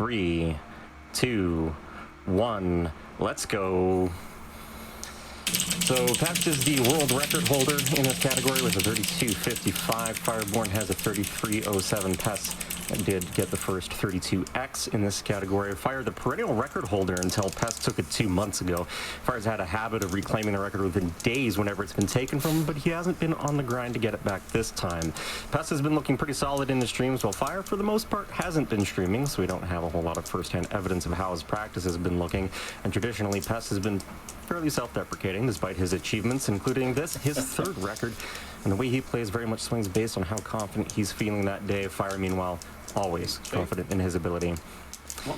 3, 2, 1, let's go. So Pest is the world record holder in this category with a 32.55. fireb0rn has a 33.07. Pest did get the first 32X in this category. Fire, the perennial record holder until Pest took it 2 months ago. Fire's had a habit of reclaiming the record within days whenever it's been taken from him, but he hasn't been on the grind to get it back this time. Pest has been looking pretty solid in the streams, while Fire, for the most part, hasn't been streaming, so we don't have a whole lot of first-hand evidence of how his practice has been looking. And traditionally, Pest has been fairly self-deprecating despite his achievements, including this, his third record. And the way he plays very much swings based on how confident he's feeling that day. Fire, meanwhile, always confident in his ability.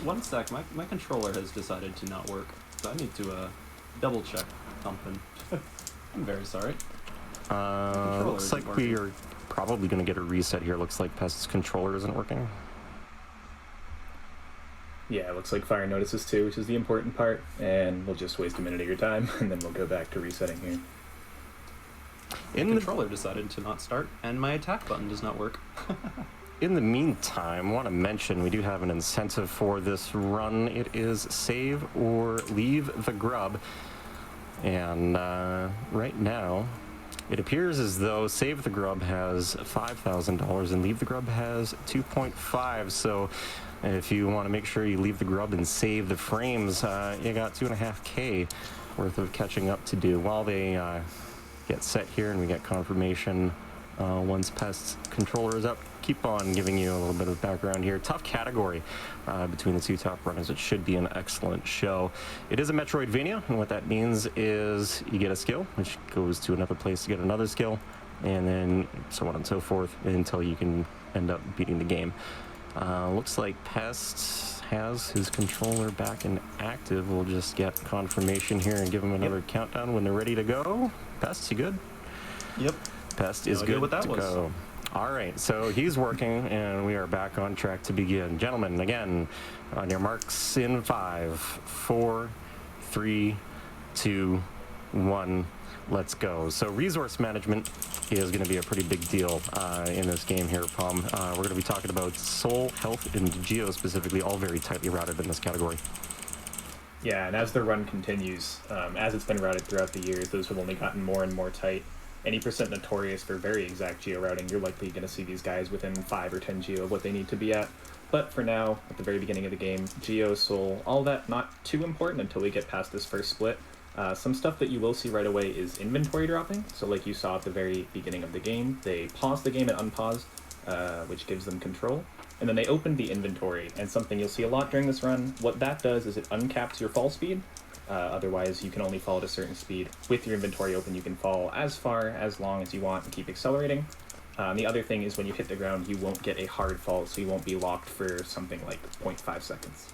One sec, my controller has decided to not work, so I need to double check something. I'm very sorry. Looks like we are probably going to get a reset here. Looks like Pest's controller isn't working. Yeah, it looks like Fire notices too, which is the important part, and we'll just waste a minute of your time, and then we'll go back to resetting here. The controller decided to not start, and my attack button does not work. In the meantime, I want to mention we do have an incentive for this run. It is save or leave the grub. And right now, it appears as though Save the Grub has $5,000 and Leave the Grub has 2.5. So if you want to make sure you leave the grub and save the frames, you got 2.5K worth of catching up to do. While they get set here and we get confirmation once Pest's controller is up, keep on giving you a little bit of background here. Tough category between the two top runners. It should be an excellent show. It is a Metroidvania, and what that means is you get a skill, which goes to another place to get another skill, and then so on and so forth until you can end up beating the game. Looks like Pest has his controller back and active. We'll just get confirmation here and give him another countdown when they're ready to go. Pest, you good? Yep. Pest is good to go. All right, so he's working, and we are back on track to begin. Gentlemen, again, on your marks in 5, 4, 3, 2, 1. Let's go. So resource management is going to be a pretty big deal in this game here, Paum. We're going to be talking about soul, health, and geo specifically, all very tightly routed in this category. Yeah, and as the run continues, as it's been routed throughout the years, those have only gotten more and more tight. Any percent notorious for very exact geo-routing, you're likely going to see these guys within 5 or 10 geo of what they need to be at. But for now, at the very beginning of the game, geo, soul, all that not too important until we get past this first split. Some stuff that you will see right away is inventory dropping. So like you saw at the very beginning of the game, they pause the game and unpause, which gives them control. And then they open the inventory, and something you'll see a lot during this run, what that does is it uncaps your fall speed. Otherwise, you can only fall at a certain speed. With your inventory open, you can fall as far, as long as you want and keep accelerating. The other thing is when you hit the ground, you won't get a hard fall, so you won't be locked for something like 0.5 seconds.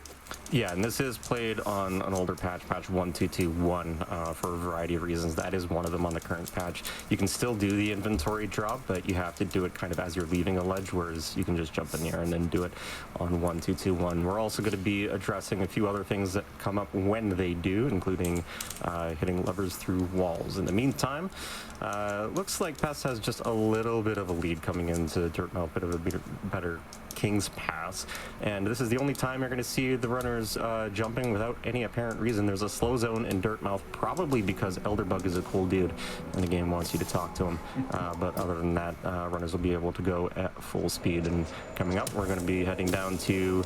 Yeah, and this is played on an older patch 1221, for a variety of reasons. That is one of them on the current patch. You can still do the inventory drop, but you have to do it kind of as you're leaving a ledge, whereas you can just jump in the air and then do it on 1221. We're also going to be addressing a few other things that come up when they do, including hitting levers through walls. In the meantime, looks like Pest has just a little bit of a lead coming into Dirtmouth, bit of a better King's Pass, and this is the only time you're going to see the runners jumping without any apparent reason. There's a slow zone in Dirtmouth, probably because Elderbug is a cool dude and the game wants you to talk to him, but other than that, runners will be able to go at full speed. And coming up, we're going to be heading down to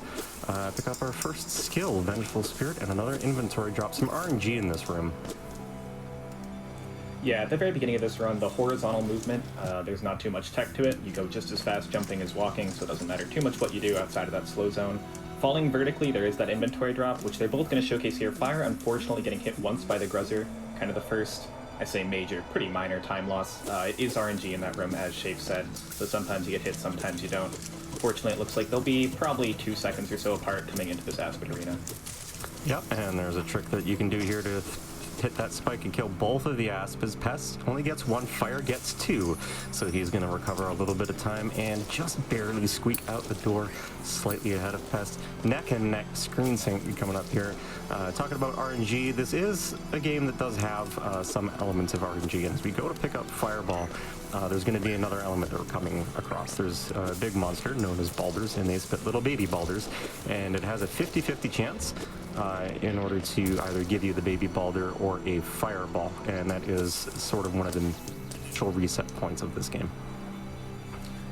pick up our first skill, Vengeful Spirit, and another inventory drop. Some RNG in this room. Yeah, at the very beginning of this run, the horizontal movement, there's not too much tech to it. You go just as fast jumping as walking, so it doesn't matter too much what you do outside of that slow zone. Falling vertically, there is that inventory drop, which they're both going to showcase here. Fire, unfortunately, getting hit once by the Gruzzer, kind of the first, I say major, pretty minor time loss. It is RNG in that room, as shayfe said, so sometimes you get hit, sometimes you don't. Unfortunately, it looks like they'll be probably 2 seconds or so apart coming into this Aspid Arena. Yep, and there's a trick that you can do here to hit that spike and kill both of the Aspids. Pest only gets 1, Fire gets 2, so he's going to recover a little bit of time and just barely squeak out the door, slightly ahead of Pest. Neck and neck screen sync coming up here. Talking about RNG, this is a game that does have some elements of RNG, and as we go to pick up Fireball, there's going to be another element that we're coming across. There's a big monster known as balders, and they spit little baby balders, and it has a 50-50 chance in order to either give you the baby balder or a fireball, and that is sort of one of the initial reset points of this game.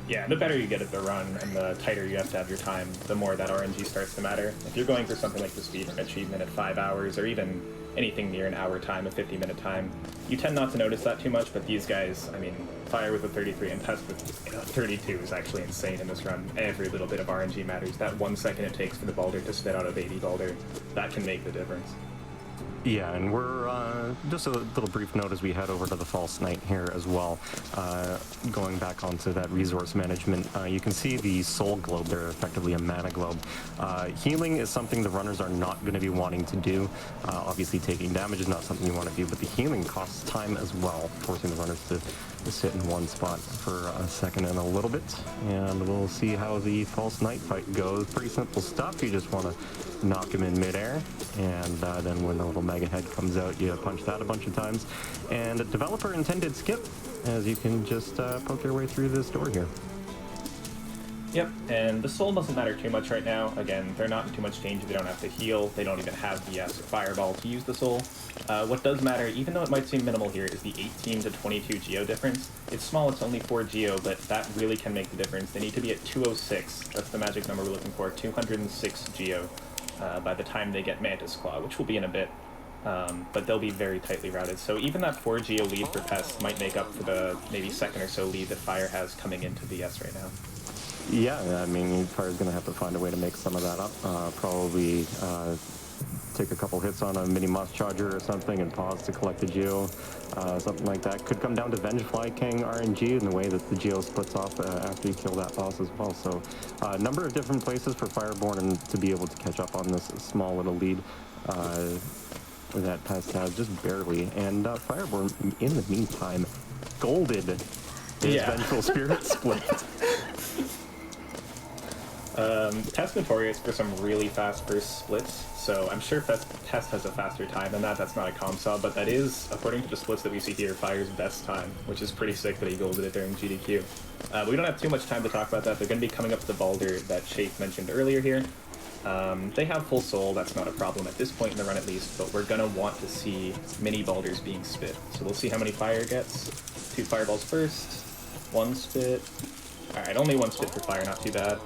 Yeah, the better you get at the run and the tighter you have to have your time, the more that RNG starts to matter. If you're going for something like the speedrun achievement at 5 hours, or even anything near an hour time, a 50-minute time, you tend not to notice that too much, but these guys, I mean, Fire with a 33 and Pest with 32 is actually insane in this run. Every little bit of RNG matters. That 1 second it takes for the Balder to spit out a baby Balder, that can make the difference. Yeah, and we're just a little brief note as we head over to the False Knight here as well. Going back onto that resource management, you can see the soul globe there, effectively a mana globe. Healing is something the runners are not going to be wanting to do. Obviously, taking damage is not something you want to do, but the healing costs time as well, forcing the runners to sit in one spot for a second and a little bit. And we'll see how the False Knight fight goes. Pretty simple stuff. You just want to knock him in midair, and then when the little mega head comes out, you punch that a bunch of times. And a developer intended skip, as you can just poke your way through this door here. Yep, and the soul doesn't matter too much right now. Again, they're not in too much danger. They don't have to heal. They don't even have the fireball to use the soul. What does matter, even though it might seem minimal here, is the 18 to 22 geo difference. It's small, it's only 4 geo, but that really can make the difference. They need to be at 206. That's the magic number we're looking for, 206 geo by the time they get Mantis Claw, which will be in a bit. But they'll be very tightly routed. So even that 4 geo lead for Pest might make up for the maybe second or so lead that Fire has coming into VS right now. Yeah, I mean, Fire's going to have to find a way to make some of that up. Probably take a couple hits on a mini Moss Charger or something and pause to collect the Geo. Something like that. Could come down to Vengefly King RNG in the way that the Geo splits off after you kill that boss as well. So a number of different places for fireb0rn to be able to catch up on this small little lead that Pest has, just barely. And fireb0rn, in the meantime, golded his Vengeful Spirit split. Pest notorious for some really fast burst splits, so I'm sure Pest has a faster time than that. That's not a comp but that is, according to the splits that we see here, Fire's best time, which is pretty sick that he golded it during GDQ. But we don't have too much time to talk about that. They're going to be coming up to the Balder that shayfe mentioned earlier here. They have full soul, that's not a problem at this point in the run at least, but we're going to want to see mini Balders being spit. So we'll see how many Fire gets. 2 fireballs first, 1 spit. Alright, only 1 spit for Fire, not too bad.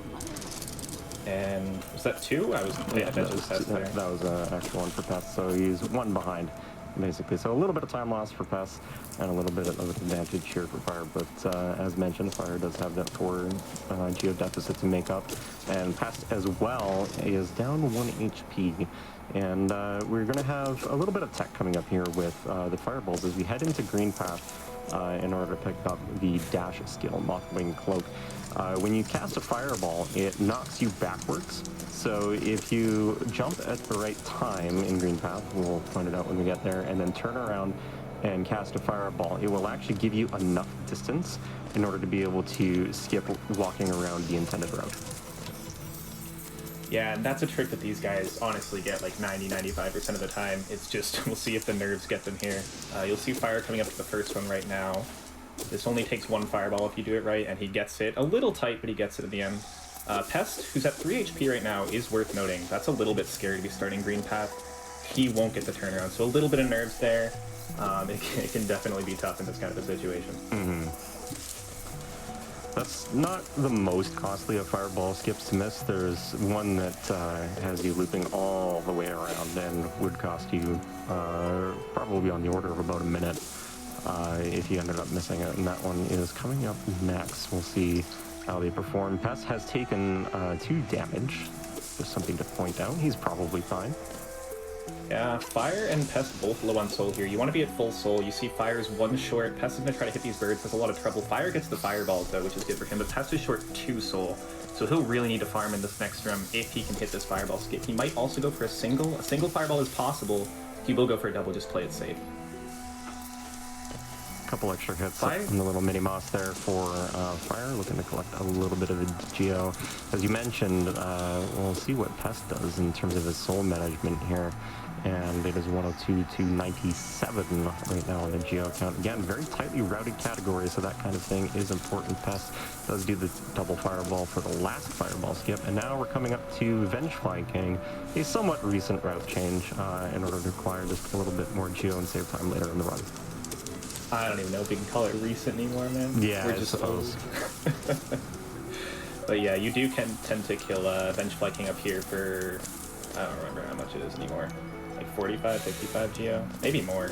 And was that 2? I was that was an actual one for Pest, so he's 1 behind, basically. So a little bit of time loss for Pest, and a little bit of advantage here for Fire. But as mentioned, Fire does have that 4 geo deficit to make up, and Pest as well is down 1 HP. And we're going to have a little bit of tech coming up here with the Fireballs as we head into Green Path in order to pick up the dash skill, Mothwing Cloak. When you cast a fireball, it knocks you backwards. So if you jump at the right time in Green Path, we'll point it out when we get there, and then turn around and cast a fireball, it will actually give you enough distance in order to be able to skip walking around the intended route. Yeah, and that's a trick that these guys honestly get like 90-95% of the time. It's just, we'll see if the nerves get them here. You'll see Fire coming up to the first one right now. This only takes 1 fireball if you do it right, and he gets it. A little tight, but he gets it at the end. Pest, who's at 3 HP right now, is worth noting. That's a little bit scary to be starting Green Path. He won't get the turnaround, so a little bit of nerves there. It can definitely be tough in this kind of a situation. Mm-hmm. That's not the most costly of fireball skips to miss. There's one that has you looping all the way around and would cost you probably on the order of about a minute if you ended up missing it. And that one is coming up next. We'll see how they perform. Pest has taken 2 damage. Just something to point out. He's probably fine. Yeah, Fire and Pest both low on soul here. You want to be at full soul. You see Fire's 1 short. Pest is going to try to hit these birds. Has a lot of trouble. Fire gets the fireballs, though, which is good for him. But Pest is short 2 soul. So he'll really need to farm in this next room if he can hit this fireball skip. He might also go for a single. A single fireball is possible. He will go for a double. Just play it safe. couple extra hits Fire? on the little mini moss there for Fire, looking to collect a little bit of the geo. As you mentioned, we'll see what Pest does in terms of his soul management here. And it is 102 to 97 right now on the geo count. Again, very tightly routed category, so that kind of thing is important. Pest does do the double fireball for the last fireball skip, and now we're coming up to Vengefly King, a somewhat recent route change in order to acquire just a little bit more geo and save time later in the run. I don't even know if we can call it recent anymore, man. Yeah, We're I just suppose. old. But yeah, you do tend to kill Vengefly King up here for, I don't remember how much it is anymore. Like 45, 55 geo, maybe more.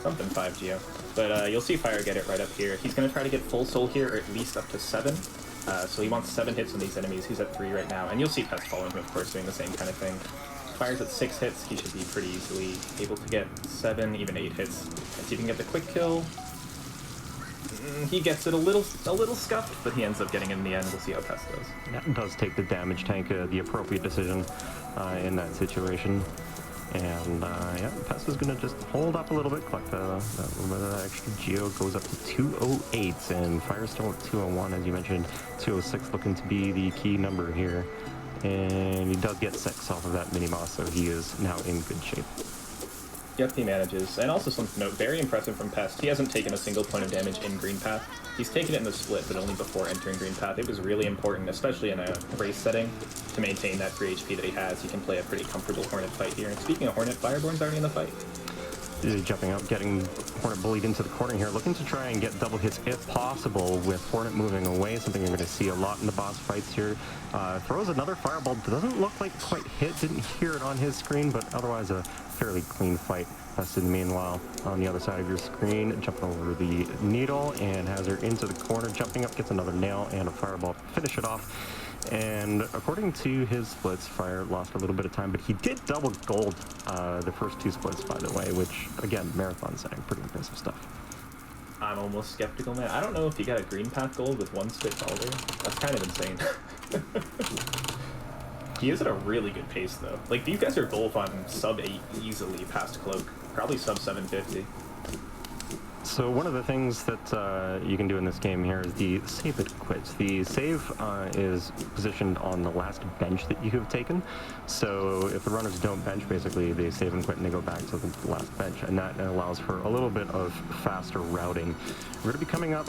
Something 5 geo. But you'll see Fire get it right up here. He's going to try to get full soul here, or at least up to 7. So he wants 7 hits on these enemies. He's at 3 right now. And you'll see Pest following him, of course, doing the same kind of thing. Fire's at 6 hits. He should be pretty easily able to get 7, even 8 hits. And see if he can get the quick kill. He gets it a little scuffed, but he ends up getting it in the end. We'll see how Pest does. That does take the damage tank, the appropriate decision in that situation. And yeah, Pest is going to just hold up a little bit, collect that little bit of that extra geo, goes up to 208, and Fire's still at 201, as you mentioned. 206 looking to be the key number here. And he does get 6 off of that mini-moss, so he is now in good shape. Yep, he manages. And also something to note, very impressive from Pest. He hasn't taken a single point of damage in Green Path. He's taken it in the split, but only before entering Green Path. It was really important, especially in a race setting, to maintain that 3 HP that he has. He can play a pretty comfortable Hornet fight here. And speaking of Hornet, Fireborn's already in the fight. Jumping up, getting Hornet bullied into the corner here, looking to try and get double hits if possible with Hornet moving away, something you're going to see a lot in the boss fights here. Throws another fireball, doesn't look like quite hit, didn't hear it on his screen, but otherwise a fairly clean fight. Pested, meanwhile, on the other side of your screen, jumping over the needle and has her into the corner, jumping up, gets another nail and a fireball to finish it off. And according to his splits, Fire lost a little bit of time, but he did double gold the first 2 splits, by the way, which, again, marathon setting, pretty impressive stuff. I'm almost skeptical, man. I don't know if you got a Green Path gold with 1 split Calder. That's kind of insane. He is at a really good pace, though. Like, these guys are both on sub 8 easily past Cloak. Probably sub 750. So one of the things that you can do in this game here is the save it quit. The save is positioned on the last bench that you have taken. So if the runners don't bench, basically they save and quit and they go back to the last bench. And that allows for a little bit of faster routing. We're going to be coming up,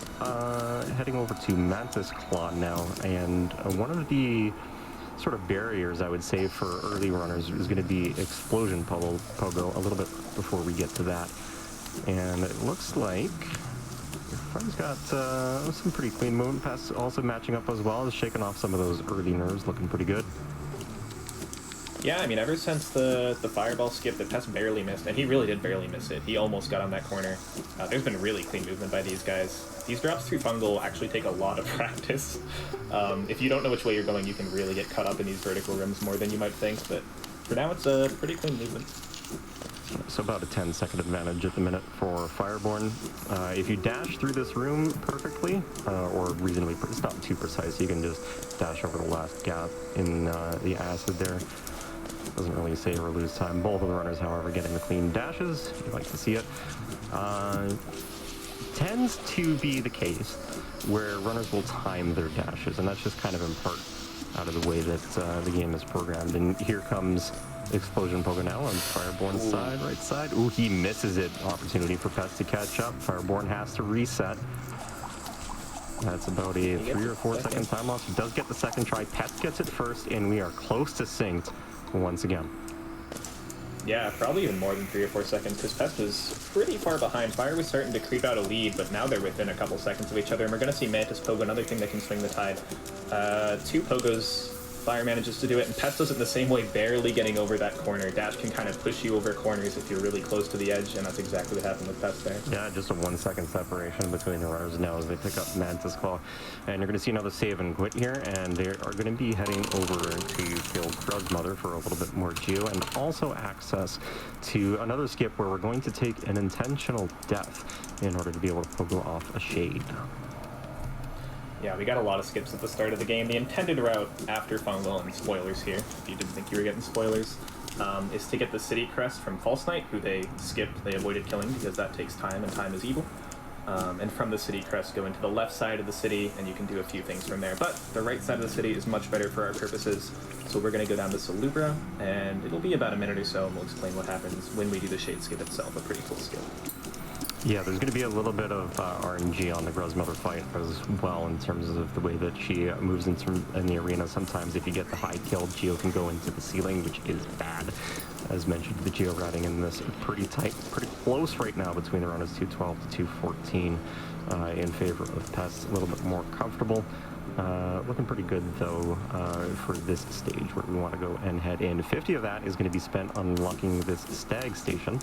heading over to Mantis Claw now. And one of the sort of barriers, I would say, for early runners is going to be Explosion Pogo a little bit before we get to that. And it looks like Fire's got some pretty clean movement. Pest also matching up as well, is shaking off some of those early nerves, looking pretty good. Yeah, I mean, ever since the fireball skip, the Pest barely missed, and he really did barely miss it. He almost got on that corner. There's been really clean movement by these guys. These drops through fungal actually take a lot of practice. If you don't know which way you're going, you can really get caught up in these vertical rims more than you might think, but for now it's a pretty clean movement. So about a 10-second advantage at the minute for Fireb0rn. If you dash through this room perfectly, or reasonably, it's not too precise, you can just dash over the last gap in the acid there. Doesn't really save or lose time. Both of the runners, however, getting the clean dashes. You like to see it. Tends to be the case where runners will time their dashes, and that's just kind of in part out of the way that the game is programmed. And here comes Explosion Pogo now on Fireb0rn's side, right side. Ooh, he misses it. Opportunity for Pest to catch up. Fireb0rn has to reset. That's about a 3 or 4 second time loss. He does get the second try. Pest gets it first, and we are close to synced once again. Yeah, probably even more than 3 or 4 seconds, because Pest was pretty far behind. Fire was starting to creep out a lead, but now they're within a couple seconds of each other, and we're going to see Mantis Pogo, another thing that can swing the tide. 2 Pogos, Fire manages to do it, and Pest does it in the same way, barely getting over that corner. Dash can kind of push you over corners if you're really close to the edge, and that's exactly what happened with Pest there. Yeah, just a 1 second separation between the runners now as they pick up Mantis Claw. And you're going to see another save and quit here, and they are going to be heading over to kill Grub's Mother for a little bit more geo, and also access to another skip where we're going to take an intentional death in order to be able to pogo off a shade. Yeah, we got a lot of skips at the start of the game. The intended route after fungal, and spoilers here, if you didn't think you were getting spoilers, is to get the city crest from False Knight, who they skipped. They avoided killing because that takes time, and time is evil. And from the city crest, go into the left side of the city, and you can do a few things from there. But the right side of the city is much better for our purposes, so we're going to go down to Salubra, and it'll be about a minute or so, and we'll explain what happens when we do the Shade Skip itself, a pretty cool skill. Yeah, there's going to be a little bit of RNG on the Grozmother fight as well in terms of the way that she moves in the arena. Sometimes if you get the high kill, Geo can go into the ceiling, which is bad. As mentioned, the Geo routing in this pretty tight, pretty close right now between the runners 212 to 214 in favor of Pest. A little bit more comfortable. Looking pretty good, though, for this stage where we want to go and head in. 50 of that is going to be spent unlocking this Stag Station,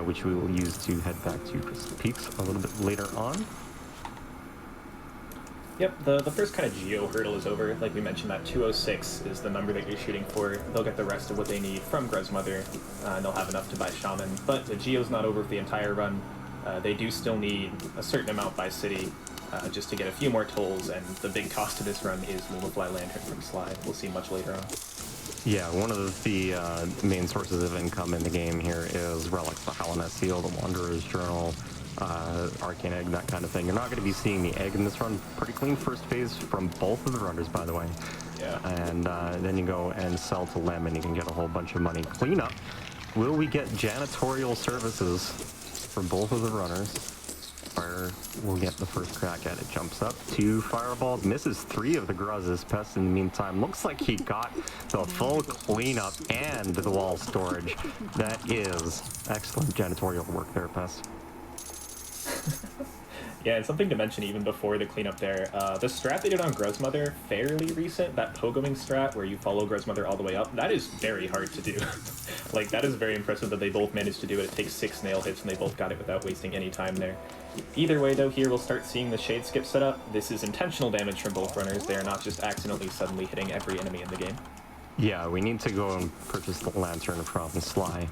which we will use to head back to Crystal Peaks a little bit later on. Yep, the first kind of Geo hurdle is over. Like we mentioned, that 206 is the number that you're shooting for. They'll get the rest of what they need from Grozmother, and they'll have enough to buy Shaman. But the Geo's not over for the entire run. They do still need a certain amount by city, just to get a few more tolls, and the big cost of this run is Lumafly Lantern from Sly. We'll see much later on. Yeah, one of the main sources of income in the game here is relics, the Hallownest Seal, the Wanderer's Journal, Arcane Egg, that kind of thing. You're not going to be seeing the egg in this run. Pretty clean first phase from both of the runners, by the way. Yeah. And then you go and sell to Lem, and you can get a whole bunch of money. Clean up. Will we get janitorial services for both of the runners? Fire will get the first crack at it. Jumps up, 2 fireballs, misses 3 of the Gruz's. Pest in the meantime looks like he got the full cleanup and the wall storage. That is excellent janitorial work there, Pest. Yeah, and something to mention even before the cleanup there, the strat they did on Grozmother, fairly recent, that pogoing strat where you follow Grozmother all the way up, that is very hard to do. Like, that is very impressive that they both managed to do it. It takes 6 nail hits and they both got it without wasting any time there. Either way, though, here we'll start seeing the Shade Skip set up. This is intentional damage from both runners. They are not just accidentally suddenly hitting every enemy in the game. Yeah, we need to go and purchase the lantern from Sly,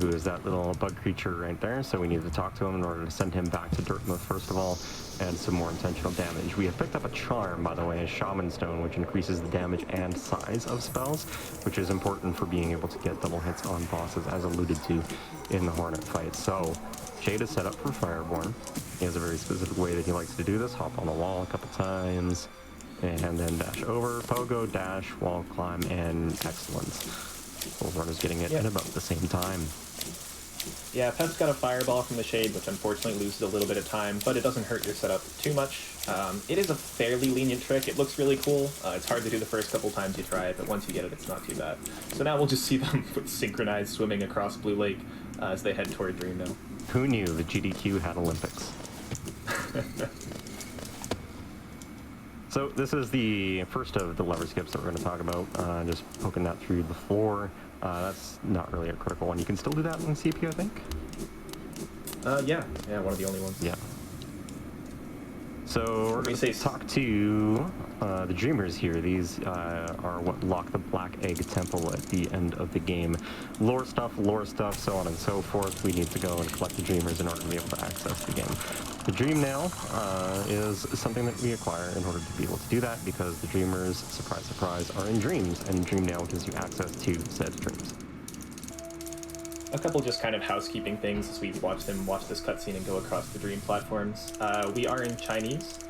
who is that little bug creature right there. So we need to talk to him in order to send him back to Dirtmouth first of all, and some more intentional damage. We have picked up a charm, by the way, a Shaman Stone, which increases the damage and size of spells, which is important for being able to get double hits on bosses, as alluded to in the Hornet fight. So Shade is set up for fireb0rn. He has a very specific way that he likes to do this. Hop on the wall a couple times, and then dash over, pogo, dash, wall climb, and excellence. Both runners getting it at about the same time. Yeah, Pest got a fireball from the Shade, which unfortunately loses a little bit of time, but it doesn't hurt your setup too much. It is a fairly lenient trick. It looks really cool. It's hard to do the first couple times you try it, but once you get it, it's not too bad. So now we'll just see them synchronized swimming across Blue Lake as they head toward Dreammill. Who knew the GDQ had Olympics? So this is the first of the lever skips that we're going to talk about. Just poking that through the floor. That's not really a critical one. You can still do that in CPU, I think? Yeah, one of the only ones. Yeah. So we're going to talk to the Dreamers here. These are what lock the Black Egg Temple at the end of the game. Lore stuff, so on and so forth. We need to go and collect the Dreamers in order to be able to access the game. The Dream Nail is something that we acquire in order to be able to do that, because the Dreamers, surprise, surprise, are in dreams, and Dream Nail gives you access to said dreams. A couple just kind of housekeeping things as we watch them watch this cutscene and go across the dream platforms. We are in Chinese.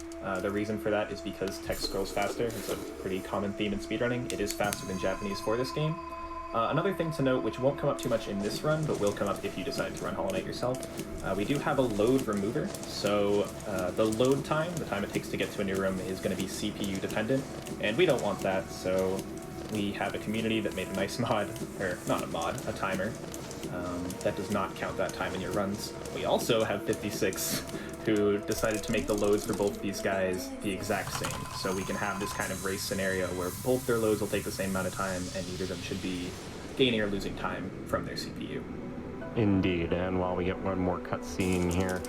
The reason for that is because text scrolls faster. It's a pretty common theme in speedrunning. It is faster than Japanese for this game. Another thing to note, which won't come up too much in this run, but will come up if you decide to run Hollow Knight yourself, we do have a load remover. So the load time, the time it takes to get to a new room, is going to be CPU dependent, and we don't want that, so we have a community that made a nice mod, or not a mod, a timer, that does not count that time in your runs. We also have 56 who decided to make the loads for both these guys the exact same, so we can have this kind of race scenario where both their loads will take the same amount of time, and neither of them should be gaining or losing time from their CPU. Indeed, and while we get one more cutscene here,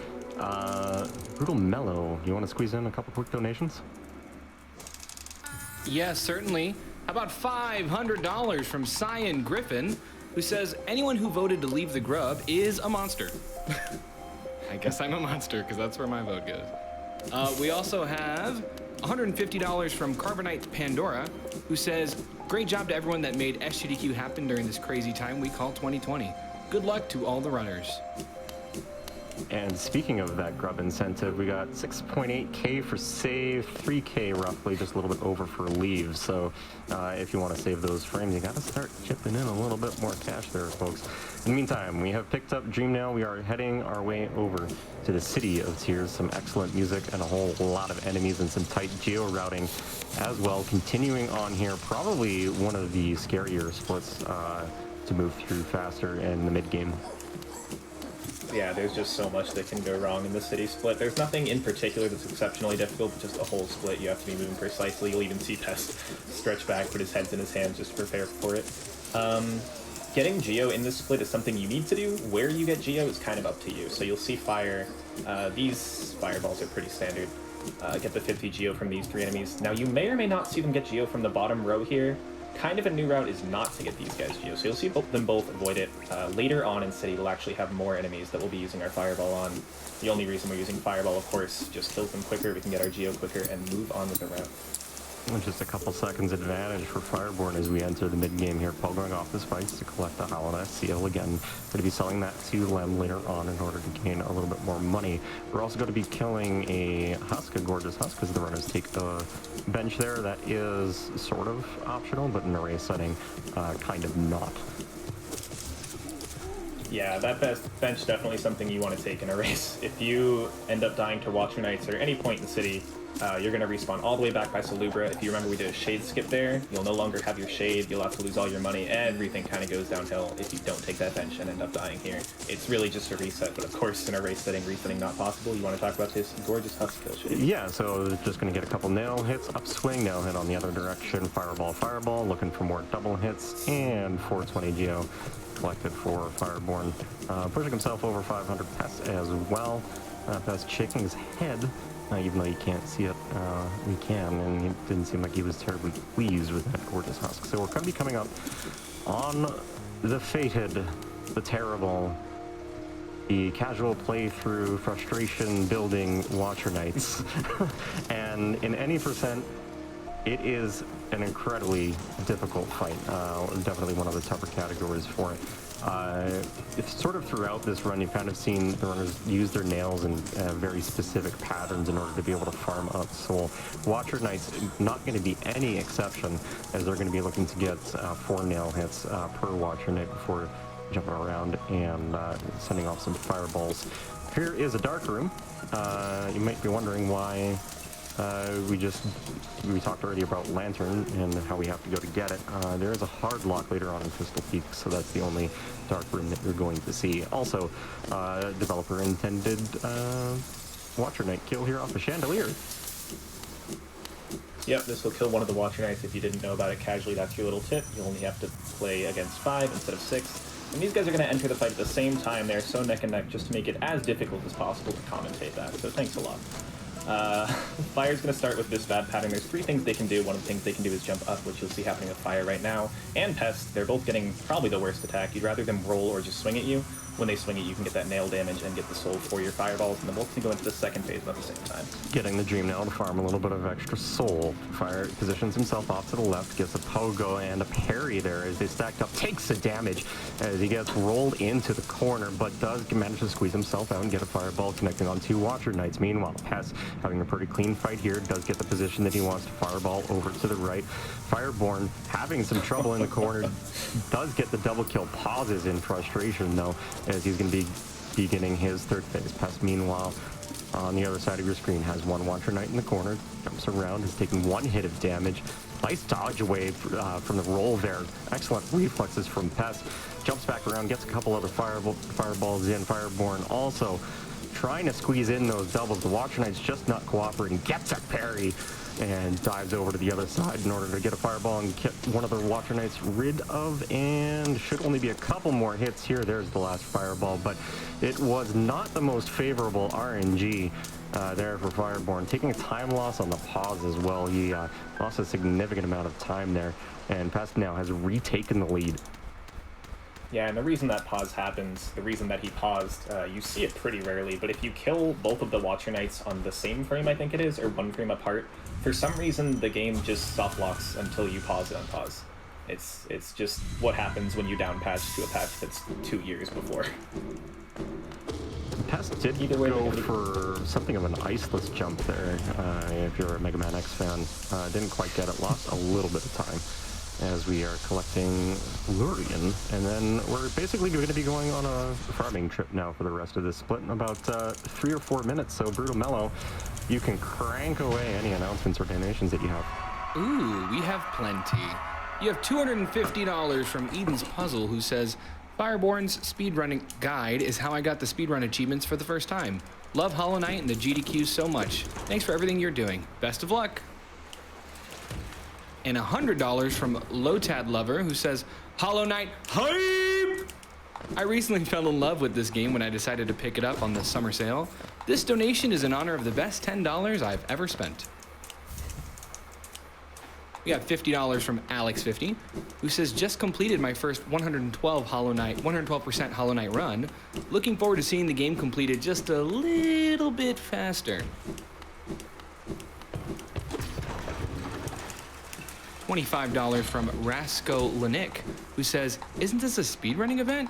Brutal Mellow, you want to squeeze in a couple quick donations? Yes, certainly. How about $500 from Cyan Griffin, who says, anyone who voted to leave the grub is a monster. I guess I'm a monster, because that's where my vote goes. We also have $150 from Carbonite Pandora, who says, Great job to everyone that made SGDQ happen during this crazy time we call 2020. Good luck to all the runners. And speaking of that grub incentive, we got 6.8k for save, 3k roughly, just a little bit over for leave. So if you want to save those frames, you got to start chipping in a little bit more cash there, folks. In the meantime, we have picked up Dream now. We are heading our way over to the City of Tears. Some excellent music and a whole lot of enemies and some tight geo routing as well. Continuing on here, probably one of the scarier splits to move through faster in the mid game. Yeah, there's just so much that can go wrong in the city split. There's nothing in particular that's exceptionally difficult, but just a whole split. You have to be moving precisely. You'll even see Pest stretch back, put his heads in his hands just to prepare for it. Getting Geo in this split is something you need to do. Where you get Geo is kind of up to you. So you'll see Fire. These Fireballs are pretty standard. Get the 50 Geo from these 3 enemies. Now, you may or may not see them get Geo from the bottom row here. Kind of a new route is not to get these guys Geo, so you'll see them both avoid it. Later on in City, we'll actually have more enemies that we'll be using our Fireball on. The only reason we're using Fireball, of course, just kills them quicker, we can get our Geo quicker, and move on with the route. Just a couple seconds advantage for fireb0rn as we enter the mid game here. Paul going off the spikes to collect the Holonet Seal again. Going to be selling that to Lem later on in order to gain a little bit more money. We're also going to be killing a Husk, a gorgeous Husk, as the runners take a bench there. That is sort of optional, but in a race setting, kind of not. Yeah, that bench definitely something you want to take in a race. If you end up dying to Watcher Knights or any point in the city, you're going to respawn all the way back by Salubra. If you remember, we did a Shade skip there. You'll no longer have your Shade. You'll have to lose all your money. Everything kind of goes downhill if you don't take that bench and end up dying here. It's really just a reset, but of course, in a race setting, resetting not possible. You want to talk about this gorgeous Husk kill, Shade? Yeah, so just going to get a couple nail hits, upswing, nail hit on the other direction, Fireball, looking for more double hits, and 420 Geo collected for fireb0rn. Pushing himself over 500 Pest as well. Pest shaking his head. Even though you can't see it, we can, and it didn't seem like he was terribly pleased with that gorgeous Husk. So we're going to be coming up on the fated, the terrible, the casual playthrough, frustration building Watcher Knights. And in any percent, it is an incredibly difficult fight. Definitely one of the tougher categories for it. It's sort of throughout this run, you've kind of seen the runners use their nails in very specific patterns in order to be able to farm up soul. Watcher Knights not going to be any exception, as they're going to be looking to get 4 nail hits per Watcher Knight before jumping around and sending off some fireballs. Here is a dark room. You might be wondering why we talked already about Lantern and how we have to go to get it. There is a hard lock later on in Crystal Peak, so that's the only dark room that you're going to see. Also, developer intended Watcher Knight kill here off the Chandelier. Yep, this will kill one of the Watcher Knights. If you didn't know about it casually, that's your little tip. You only have to play against 5 instead of 6. And these guys are going to enter the fight at the same time. They're so neck and neck just to make it as difficult as possible to commentate that. So thanks a lot. Fire's going to start with this bad pattern. There's 3 things they can do. One of the things they can do is jump up, which you'll see happening with Fire right now. And Pest, they're both getting probably the worst attack. You'd rather them roll or just swing at you. When they swing it, you can get that nail damage and get the soul for your fireballs, and then both can go into the second phase at the same time. Getting the Dream now to farm a little bit of extra soul. Fire positions himself off to the left, gets a pogo and a parry there as they stacked up, takes the damage as he gets rolled into the corner, but does manage to squeeze himself out and get a fireball connecting on 2 Watcher Knights. Meanwhile, Pest having a pretty clean fight here, does get the position that he wants to fireball over to the right. fireb0rn having some trouble in the corner, does get the double kill, pauses in frustration though, as he's going to be beginning his 3rd phase. Pest, meanwhile, on the other side of your screen, has 1 Watcher Knight in the corner, jumps around, is taking 1 hit of damage. Nice dodge away from the roll there. Excellent reflexes from Pest. Jumps back around, gets a couple other fireballs in. fireb0rn also trying to squeeze in those doubles. The Watcher Knight's just not cooperating. Gets a parry and dives over to the other side in order to get a fireball and get one of the Watcher Knights rid of, and should only be a couple more hits here. There's the last fireball, but it was not the most favorable RNG there for fireb0rn. Taking a time loss on the pause as well. He lost a significant amount of time there, and Pest now has retaken the lead. Yeah, and the reason that pause happens, the reason that he paused, you see it pretty rarely, but if you kill both of the Watcher Knights on the same frame, I think it is, or 1 frame apart, for some reason the game just soft locks until you pause it on pause. It's just what happens when you down patch to a patch that's 2 years before. Pest did Either way, go for something of an iceless jump there, if you're a Mega Man X fan. Didn't quite get it, lost a little bit of time as we are collecting Lurian, and then we're basically going to be going on a farming trip now for the rest of this split in about 3 or 4 minutes. So Brutal Mellow, you can crank away any announcements or donations that you have. Ooh, we have plenty. You have $250 from Eden's Puzzle, who says, fireb0rn's speedrunning guide is how I got the speedrun achievements for the first time. Love Hollow Knight and the GDQs so much. Thanks for everything you're doing. Best of luck. And $100 from Lotad Lover, who says, Hollow Knight hype! I recently fell in love with this game when I decided to pick it up on the summer sale. This donation is in honor of the best $10 I've ever spent. We got $50 from Alex50, who says, just completed my first 112% Hollow Knight run. Looking forward to seeing the game completed just a little bit faster. $25 from Rasco Lenick, who says, isn't this a speedrunning event?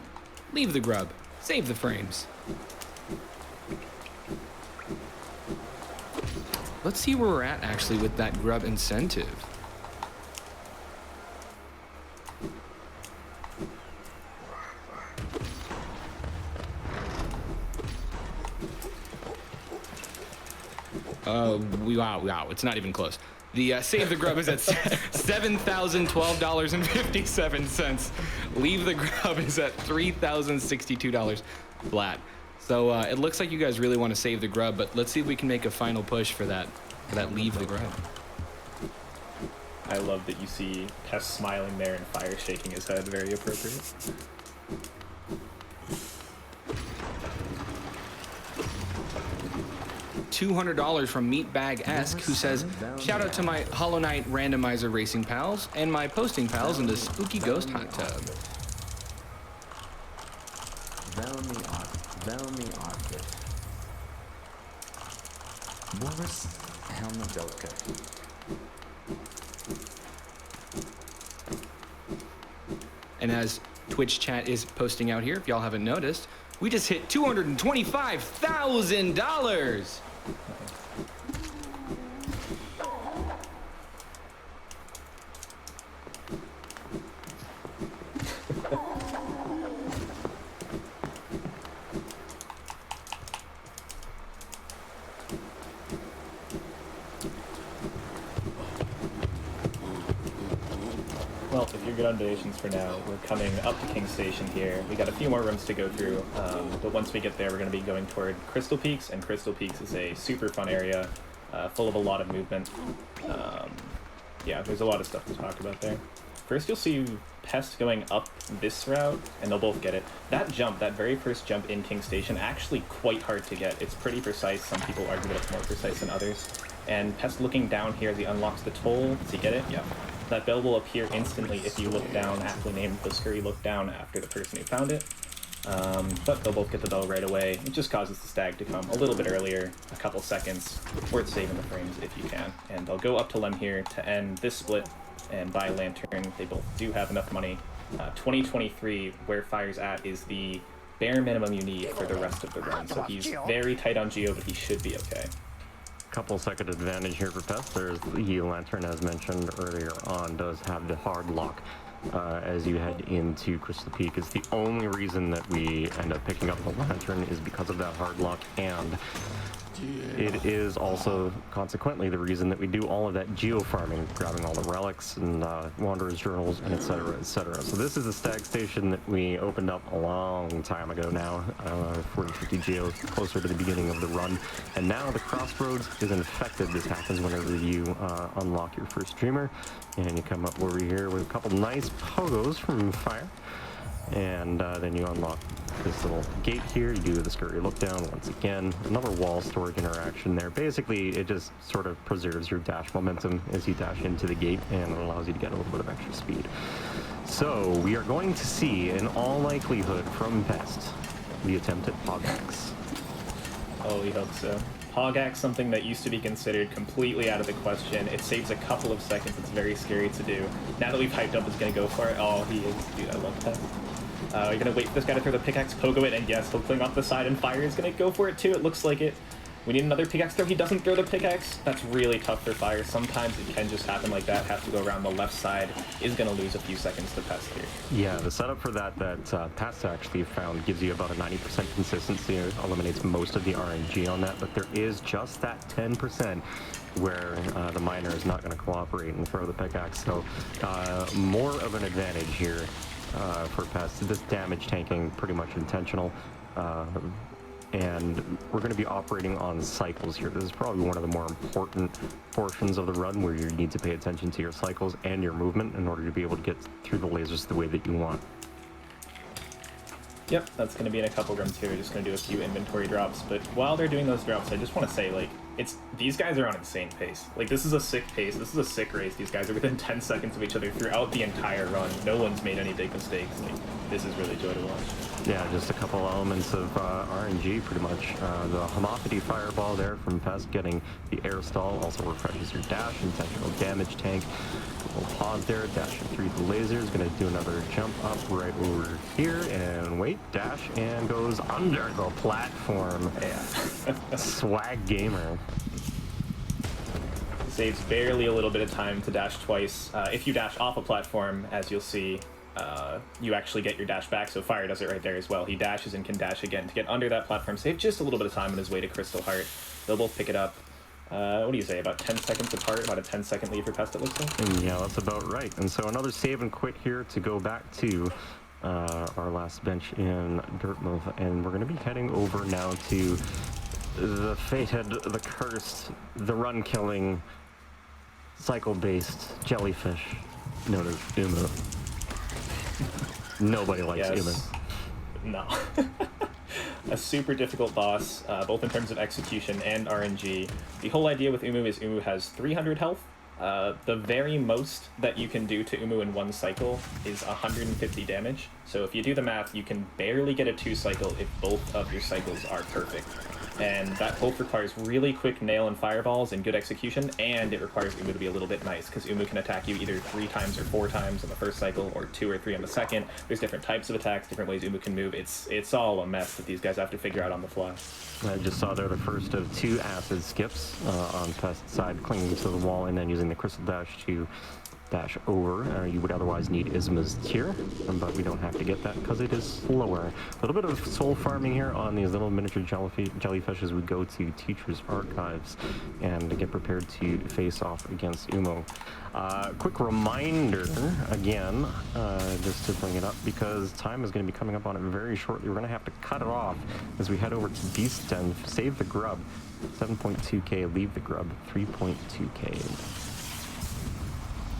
Leave the grub. Save the frames. Let's see where we're at actually with that grub incentive. Wow, it's not even close. The Save the Grub is at $7,012.57. Leave the Grub is at $3,062 flat. So it looks like you guys really want to save the grub, but let's see if we can make a final push for that Leave the Grub. I love that you see Pest smiling there and Fire shaking his head. Very appropriate. $200 from Meatbag-esque, who says, shout out to my Hollow Knight randomizer racing pals and my posting pals in the Spooky Ghost Hot Tub. Velmi Arctic. Boris Helmadelka. And as Twitch chat is posting out here, if y'all haven't noticed, we just hit $225,000. Well, if you're good on donations for now, we're coming up to King Station here. We got a few more rooms to go through, but once we get there, we're going to be going toward Crystal Peaks, and Crystal Peaks is a super fun area, full of a lot of movement. Yeah, there's a lot of stuff to talk about there. First, you'll see Pest going up this route, and they'll both get it. That jump, that very first jump in King Station, actually quite hard to get. It's pretty precise. Some people argue that it's more precise than others. And Pest looking down here as he unlocks the toll. Does he get it? Yeah. That bell will appear instantly if you look down, aptly named the Skurry look down after the person who found it. But they'll both get the bell right away. It just causes the stag to come a little bit earlier, a couple seconds. Worth saving the frames if you can. And they'll go up to Lem here to end this split and buy Lantern. They both do have enough money. 2023, where Fire's at, is the bare minimum you need for the rest of the run. So he's very tight on Geo, but he should be okay. Couple second advantage here for Pest. There's the Lantern, as mentioned earlier on, does have the hard lock as you head into Crystal Peak. It's the only reason that we end up picking up the Lantern is because of that hard lock, and it is also consequently the reason that we do all of that geo farming, grabbing all the relics and Wanderer's Journals and etc, etc. So this is a stag station that we opened up a long time ago now, 40-50 geos closer to the beginning of the run, and now the crossroads is infected. This happens whenever you unlock your first streamer, and you come up over here with a couple nice pogos from Fire. And then you unlock this little gate here. You do the Skurry look down once again. Another wall storage interaction there. Basically, it just sort of preserves your dash momentum as you dash into the gate, and it allows you to get a little bit of extra speed. So we are going to see, in all likelihood, from Pest, the attempt at Pogmax. Oh, we hope so. Hog Axe, something that used to be considered completely out of the question. It saves a couple of seconds. It's very scary to do. Now that we've hyped up, it's going to go for it. Oh, he is. Dude, I love that. You're going to wait for this guy to throw the pickaxe, pogo it, and yes, he'll cling off the side, and Fire is going to go for it too. It looks like it. We need another pickaxe throw. He doesn't throw the pickaxe. That's really tough for Fire. Sometimes it can just happen like that. Have to go around the left side. Is going to lose a few seconds to Pest here. Yeah, the setup for that Pest actually found gives you about a 90% consistency. It eliminates most of the RNG on that, but there is just that 10% where the miner is not going to cooperate and throw the pickaxe. So more of an advantage here for Pest. This damage tanking pretty much intentional. And we're going to be operating on cycles here. This is probably one of the more important portions of the run where you need to pay attention to your cycles and your movement in order to be able to get through the lasers the way that you want. Yep, that's going to be in a couple runs here. We're just going to do a few inventory drops. But while they're doing those drops, I just want to say, like, these guys are on insane pace. Like, this is a sick pace. This is a sick race. These guys are within 10 seconds of each other throughout the entire run. No one's made any big mistakes. Like, this is really joy to watch. Yeah, just a couple elements of RNG, pretty much. The Homophily Fireball there from Pest getting the air stall also refreshes your dash, intentional damage tank. We'll pause there, dashing through the lasers, gonna do another jump up right over here, and wait, dash, and goes under the platform. Yeah. Swag gamer. Saves barely a little bit of time to dash twice. If you dash off a platform, as you'll see, you actually get your dash back, so Fire does it right there as well. He dashes and can dash again to get under that platform, save just a little bit of time on his way to Crystal Heart. They'll both pick it up. What do you say, about 10 seconds apart, about a 10-second lead for Pest, it looks like? Yeah, that's about right. And so another save and quit here to go back to our last bench in Dirtmouth, and we're going to be heading over now to the fated, the cursed, the run-killing, cycle-based jellyfish known as Umu. Nobody likes Umu. No. A super difficult boss, both in terms of execution and RNG. The whole idea with Umu is Umu has 300 health. The very most that you can do to Umu in one cycle is 150 damage. So if you do the math, you can barely get a 2-cycle if both of your cycles are perfect. And that both requires really quick nail and fireballs and good execution, and it requires Umu to be a little bit nice, because Umu can attack you either 3 times or 4 times in the first cycle, or 2 or 3 on the second. There's different types of attacks, different ways Umu can move. It's all a mess that these guys have to figure out on the fly. I just saw there the first of 2 acid skips on Pest's side, clinging to the wall and then using the crystal dash to dash over. You would otherwise need Isma's tier, but we don't have to get that because it is slower. A little bit of soul farming here on these little miniature jellyfish as we go to Teacher's Archives and get prepared to face off against Umo. Quick reminder, again, just to bring it up, because time is going to be coming up on it very shortly. We're going to have to cut it off as we head over to Beast Den, save the grub, 7.2k, leave the grub, 3.2k.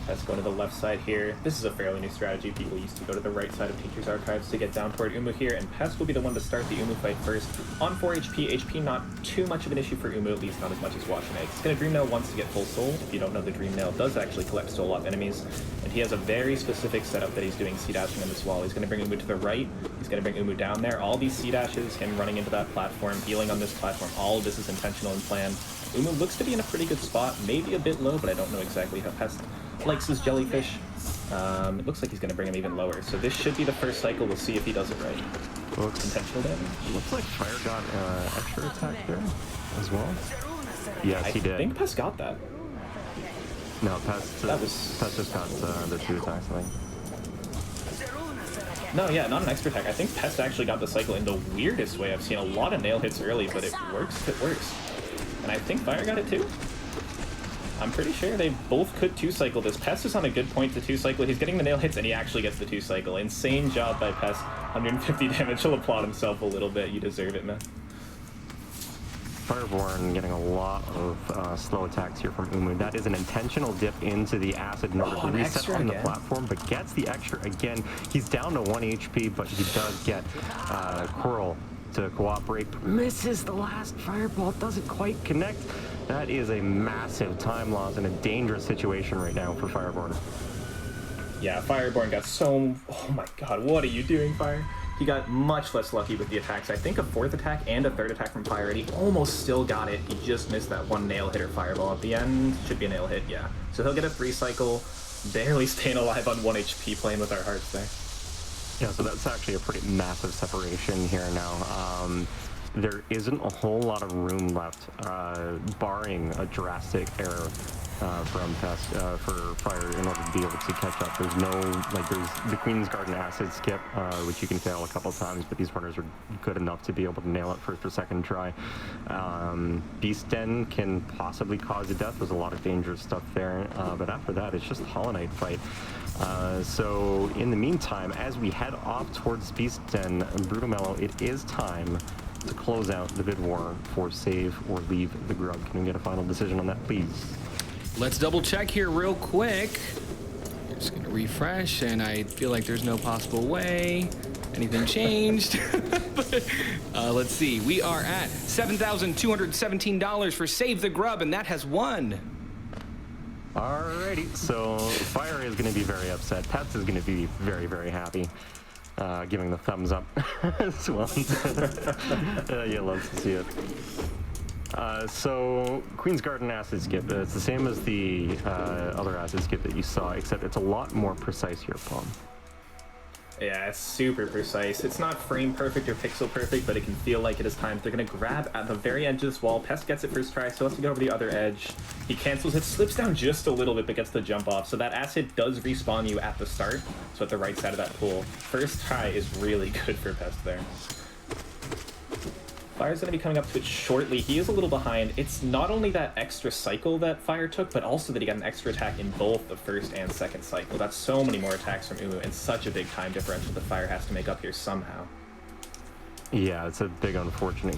Let's go to the left side here. This is a fairly new strategy. People used to go to the right side of Teacher's Archives to get down toward Umu here, and Pest will be the one to start the Umu fight first. On 4 HP, HP not too much of an issue for Umu, at least not as much as Watching Eggs. He's going to Dream Nail once to get full soul. If you don't know, the Dream Nail does actually collect soul off enemies, and he has a very specific setup that he's doing C-dashing on this wall. He's going to bring Umu to the right, he's going to bring Umu down there. All these C-dashes, him running into that platform, healing on this platform, all of this is intentional and planned. Umu looks to be in a pretty good spot, maybe a bit low, but I don't know exactly how Pest likes his jellyfish. It looks like he's going to bring him even lower. So this should be the first cycle. We'll see if he does it right. Intentional damage. Looks like Fire got extra attack there as well. Yes, he did. I think Pest got that. No, Pest just got the 2 attacks, I think. No, yeah, not an extra attack. I think Pest actually got the cycle in the weirdest way. I've seen a lot of nail hits early, but it works if it works. And I think Fire got it too. I'm pretty sure they both could 2-cycle this. Pest is on a good point to 2-cycle. He's getting the nail hits, and he actually gets the 2-cycle. Insane job by Pest. 150 damage. He'll applaud himself a little bit. You deserve it, man. fireb0rn getting a lot of slow attacks here from Umu. That is an intentional dip into the acid in order to reset on the platform, but gets the extra again. He's down to 1 HP, but he does get Coral to cooperate. Misses the last fireball, doesn't quite connect. That is a massive time loss and a dangerous situation right now for fireb0rn. Yeah, fireb0rn got so... Oh my god, what are you doing, Fire? He got much less lucky with the attacks. I think a 4th attack and a 3rd attack from fire, and he almost still got it. He just missed that one nail hitter fireball at the end. Should be a nail hit, yeah. So he'll get a 3 cycle, barely staying alive on 1 HP playing with our hearts there. Yeah, so that's actually a pretty massive separation here now. There isn't a whole lot of room left, barring a drastic error from Pest for Fire in order to be able to catch up. There's no, like, there's the Queen's Garden acid skip, which you can fail a couple times, but these runners are good enough to be able to nail it first or second try. Beast Den can possibly cause a death. There's a lot of dangerous stuff there, but after that, it's just a Hollow Knight fight. So in the meantime, as we head off towards Beast Den, Brutal Mellow, it is time to close out the bid war for save or leave the grub. Can we get a final decision on that, please? Let's double check here real quick. Just gonna refresh, and I feel like there's no possible way anything changed. But, let's see. We are at $7,217 for Save the Grub, and that has won. Alrighty, so Fire is going to be very upset. Pets is going to be very, very happy. Giving the thumbs up as well. Yeah, loves to see it. So Queen's Garden acid skip, it's the same as the other acid skip that you saw, except it's a lot more precise here, Paum. Yeah, it's super precise. It's not frame perfect or pixel perfect, but it can feel like it is timed. They're going to grab at the very edge of this wall. Pest gets it first try, so has to get over the other edge. He cancels it, slips down just a little bit, but gets the jump off. So that acid does respawn you at the start, so at the right side of that pool. First try is really good for Pest there. Fire's going to be coming up to it shortly. He is a little behind. It's not only that extra cycle that Fire took, but also that he got an extra attack in both the first and second cycle. That's so many more attacks from Umu, and such a big time differential that Fire has to make up here somehow. Yeah, it's a big unfortunate.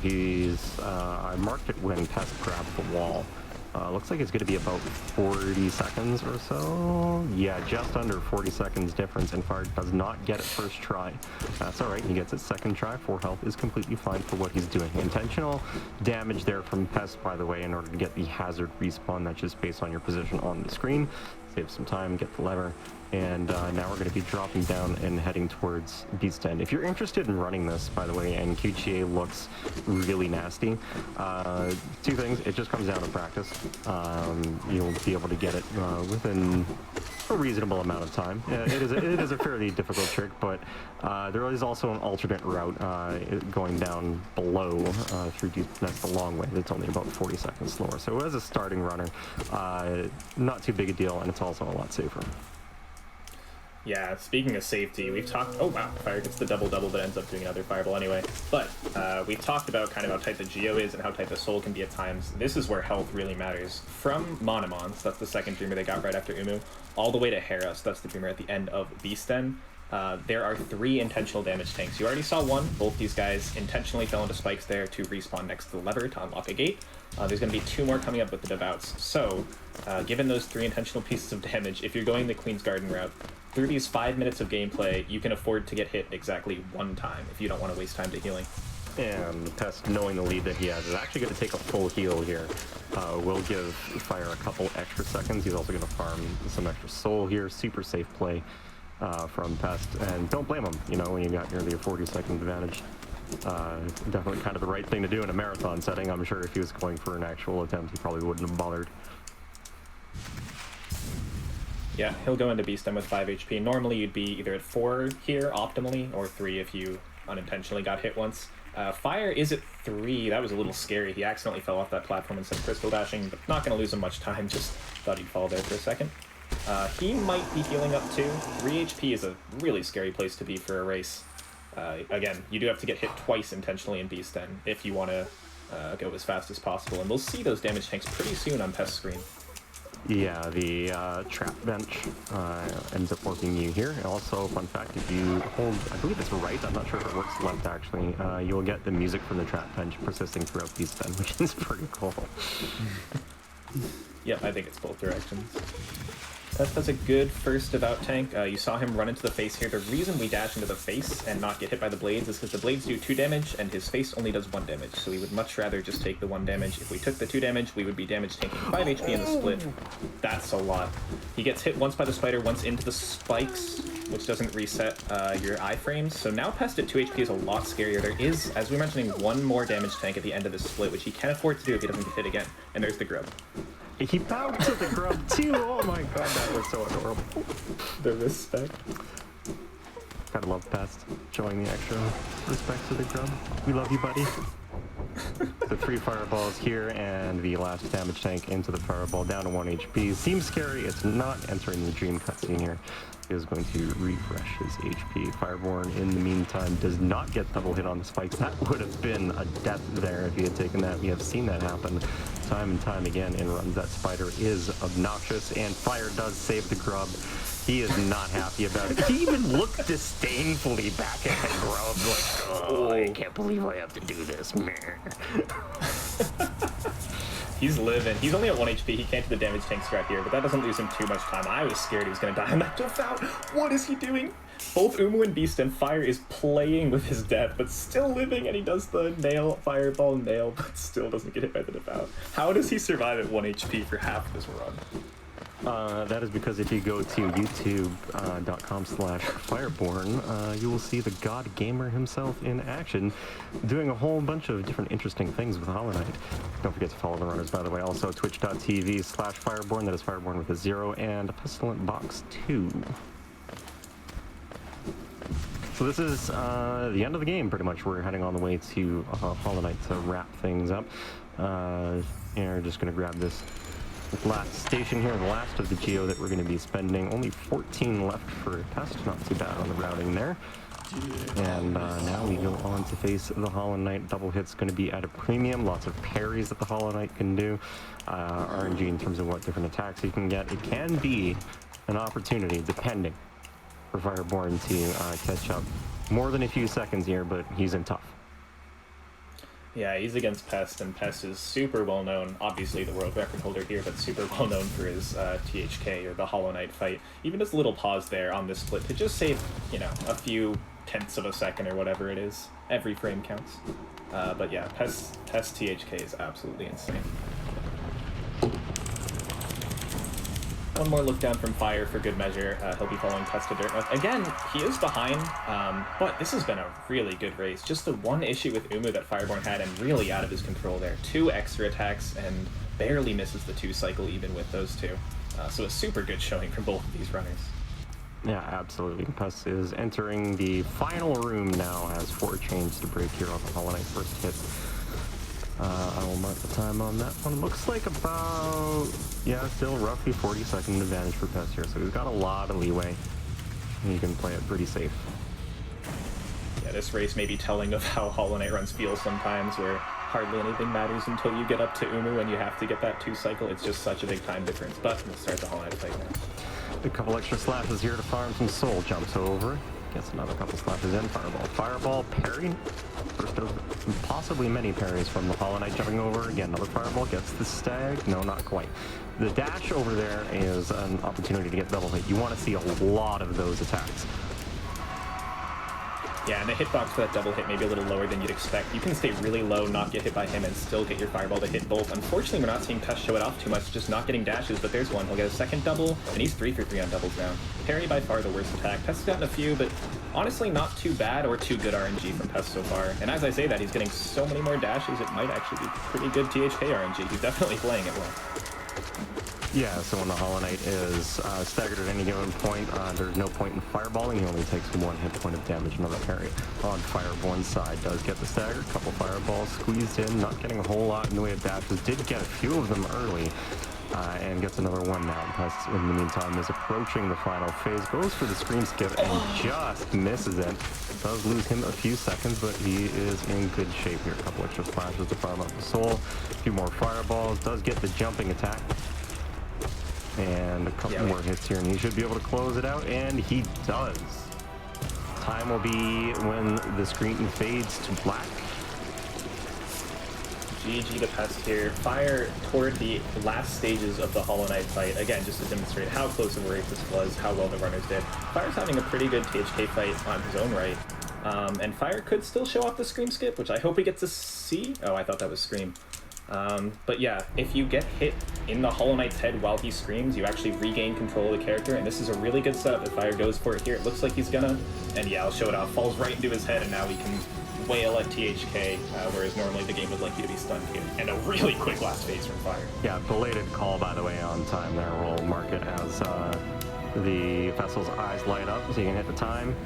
I marked it when Pest grabbed the wall. Looks like it's going to be about 40 seconds or so. Yeah, just under 40 seconds difference, and Fire does not get it first try. That's all right. He gets it second try. 4 health is completely fine for what he's doing. Intentional damage there from Pest, by the way, in order to get the hazard respawn. That's just based on your position on the screen. Save some time, get the lever. And now we're going to be dropping down and heading towards Beast Den. If you're interested in running this, by the way, and QTA looks really nasty, 2 things. It just comes down to practice. You'll be able to get it within a reasonable amount of time. It is a fairly difficult trick, but there is also an alternate route going down below through Deep. That's the long way. It's only about 40 seconds slower. So as a starting runner, not too big a deal, and it's also a lot safer. Yeah, speaking of safety, we've talked... Oh, wow. Fire gets the double-double, but ends up doing another fireball anyway. But we've talked about kind of how tight the Geo is and how tight the Soul can be at times. This is where health really matters. From Monomons, that's the second Dreamer they got right after Umu, all the way to Hera, so that's the Dreamer at the end of Beast Den. There are 3 intentional damage tanks. You already saw one. Both these guys intentionally fell into spikes there to respawn next to the lever to unlock a gate. There's going to be 2 more coming up with the Devouts. So, given those 3 intentional pieces of damage, if you're going the Queen's Garden route, through these 5 minutes of gameplay, you can afford to get hit exactly 1 time if you don't want to waste time to healing. And Pest, knowing the lead that he has, is actually going to take a full heal here. Will give Fire a couple extra seconds. He's also going to farm some extra soul here. Super safe play from Pest. And don't blame him, you know, when you got nearly a 40-second advantage. Definitely kind of the right thing to do in a marathon setting. I'm sure if he was going for an actual attempt, he probably wouldn't have bothered. Yeah, he'll go into Beast Den with 5 HP. Normally you'd be either at 4 here, optimally, or 3 if you unintentionally got hit once. Fire is at 3. That was a little scary. He accidentally fell off that platform instead of crystal dashing, but not going to lose him much time. Just thought he'd fall there for a second. He might be healing up too. 3 HP is a really scary place to be for a race. Again, you do have to get hit twice intentionally in Beast Den if you want to go as fast as possible, and we'll see those damage tanks pretty soon on Pest's screen. Yeah, the trap bench ends up working you here. Also, fun fact, if you hold, I believe it's right, I'm not sure if it works left actually, you'll get the music from the trap bench persisting throughout Beast Den, which is pretty cool. Yep, I think it's both directions. That's a good first devout tank. You saw him run into the face here. The reason we dash into the face and not get hit by the blades is because the blades do 2 damage and his face only does 1 damage. So we would much rather just take the 1 damage. If we took the 2 damage, we would be damage tanking 5 HP in the split. That's a lot. He gets hit once by the spider, once into the spikes. which doesn't reset your iframes. So now Pest at 2 HP is a lot scarier. There is, as we were mentioning, one more damage tank at the end of this split, which he can afford to do if he doesn't get hit again. And there's the grub. He bowed to the grub too. Oh my god, that was so adorable. The respect. Gotta love Pest showing the extra respect to the grub. We love you, buddy. The 3 fireballs here and the last damage tank into the fireball down to 1 HP. Seems scary. It's not entering the dream cutscene here. He is going to refresh his HP. fireb0rn, in the meantime, does not get double hit on the spikes. That would have been a death there if he had taken that. We have seen that happen time and time again in runs. That spider is obnoxious, and Fire does save the grub. He is not happy about it. He even looked disdainfully back at the grub, like, oh, I can't believe I have to do this, man. He's living. He's only at 1 HP. He can't do the damage tank strat here, but that doesn't lose him too much time. I was scared he was going to die on that devout. What is he doing? Both Umu and Beast and Fire is playing with his death, but still living, and he does the nail, fireball, nail, but still doesn't get hit by the devout. How does he survive at 1 HP for half this run? That is because if you go to youtube.com/fireb0rn, you will see the God Gamer himself in action, doing a whole bunch of different interesting things with Hollow Knight. Don't forget to follow the runners, by the way. Also, twitch.tv/fireb0rn, that is fireb0rn with a 0, and Pestilentbox2. So this is the end of the game, pretty much. We're heading on the way to Hollow Knight to wrap things up. And we're just going to grab this last station here, the last of the geo that we're going to be spending. Only 14 left for Pest, not too bad on the routing there. And now we go on to face the Hollow Knight. Double hit's going to be at a premium. Lots of parries that the Hollow Knight can do. RNG in terms of what different attacks he can get. It can be an opportunity, depending, for fireb0rn to catch up. More than a few seconds here, but he's in tough. Yeah, he's against Pest, and Pest is super well known, obviously the world record holder here, but super well known for his THK, or the Hollow Knight fight. Even just a little pause there on this split to just save, you know, a few tenths of a second or whatever it is. Every frame counts. But yeah, Pest THK is absolutely insane. One more look down from Fire for good measure. He'll be following Pest to dirt. Again, he is behind, but this has been a really good race. Just the one issue with Umu that fireb0rn had, and really out of his control there. 2 extra attacks and barely misses the 2 cycle even with those 2. So a super good showing from both of these runners. Yeah, absolutely. Pest is entering the final room now, has 4 chains to break here on the Hollow Knight first hit. I will mark the time on that one. Looks like about, yeah, still roughly 40-second advantage for Pest here, so he's got a lot of leeway. And you can play it pretty safe. Yeah, this race may be telling of how Hollow Knight runs feel sometimes, where hardly anything matters until you get up to Umu and you have to get that 2 cycle. It's just such a big time difference. But we'll start the Hollow Knight fight now. A couple extra slashes here to farm some soul. Jumps over. Gets another couple slashes in. Fireball, parry. First of possibly many parries from the Hollow Knight jumping over. Again, another fireball. Gets the stag. No, not quite. The dash over there is an opportunity to get double hit. You want to see a lot of those attacks. Yeah, and the hitbox for that double hit may be a little lower than you'd expect. You can stay really low, not get hit by him, and still get your fireball to hit both. Unfortunately, we're not seeing Pest show it off too much, just not getting dashes, but there's one. He'll get a second double, and he's 3 for 3 on doubles now. Parry by far the worst attack. Pest has gotten a few, but honestly not too bad or too good RNG from Pest so far. And as I say that, he's getting so many more dashes, it might actually be pretty good THK RNG. He's definitely playing it well. Yeah, so when the Hollow Knight is staggered at any given point, there's no point in fireballing. He only takes 1 hit point of damage. Another parry on fireb0rn's side. Does get the stagger. Couple fireballs squeezed in. Not getting a whole lot in the way of dashes. Did get a few of them early. And gets another one now. Pest, in the meantime, is approaching the final phase. Goes for the scream skip and just misses it. Does lose him a few seconds, but he is in good shape here. A couple extra splashes to farm up the soul. A few more fireballs. Does get the jumping attack. And a couple more hits here, and he should be able to close it out, and he does. Time will be when the screen fades to black. GG to Pest here. Fire toward the last stages of the Hollow Knight fight. Again, just to demonstrate how close of a race this was, how well the runners did. Fire's having a pretty good THK fight on his own right. And Fire could still show off the scream skip, which I hope we get to see. Oh, I thought that was Scream. But yeah, if you get hit in the Hollow Knight's head while he screams, you actually regain control of the character, and this is a really good setup. If Fire goes for it here, it looks like he's gonna, and yeah, I'll show it off. Falls right into his head, and now he can wail at THK, whereas normally the game would like you to be stunned here. And a really quick last phase from Fire. Yeah, belated call, by the way, on time there. We'll mark it as the vessel's eyes light up, so you can hit the time.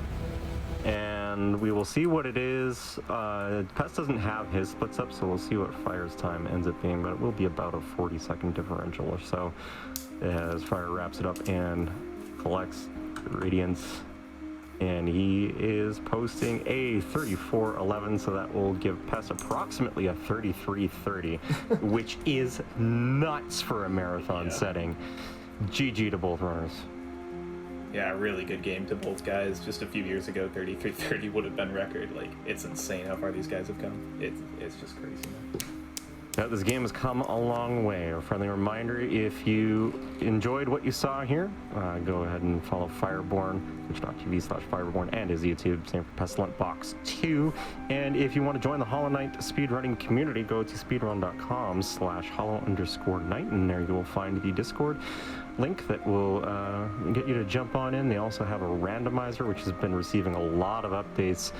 And we will see what it is. Pest doesn't have his splits up, so we'll see what Fire's time ends up being, but it will be about a 40-second differential or so as Fire wraps it up and collects Radiance. And he is posting a 34-11, so that will give Pest approximately a 33-30, which is nuts for a marathon setting. GG to both runners. Yeah, really good game to both guys. Just a few years ago, 33-30 would have been record. Like, it's insane how far these guys have come. It's just crazy, man. Now, this game has come a long way. A friendly reminder, if you enjoyed what you saw here, go ahead and follow fireb0rn, twitch.tv/fireb0rn, and his YouTube, same for Pestilentbox2. And if you want to join the Hollow Knight speedrunning community, go to speedrun.com/hollow_knight, and there you will find the Discord link that will get you to jump on in. They also have a randomizer, which has been receiving a lot of updates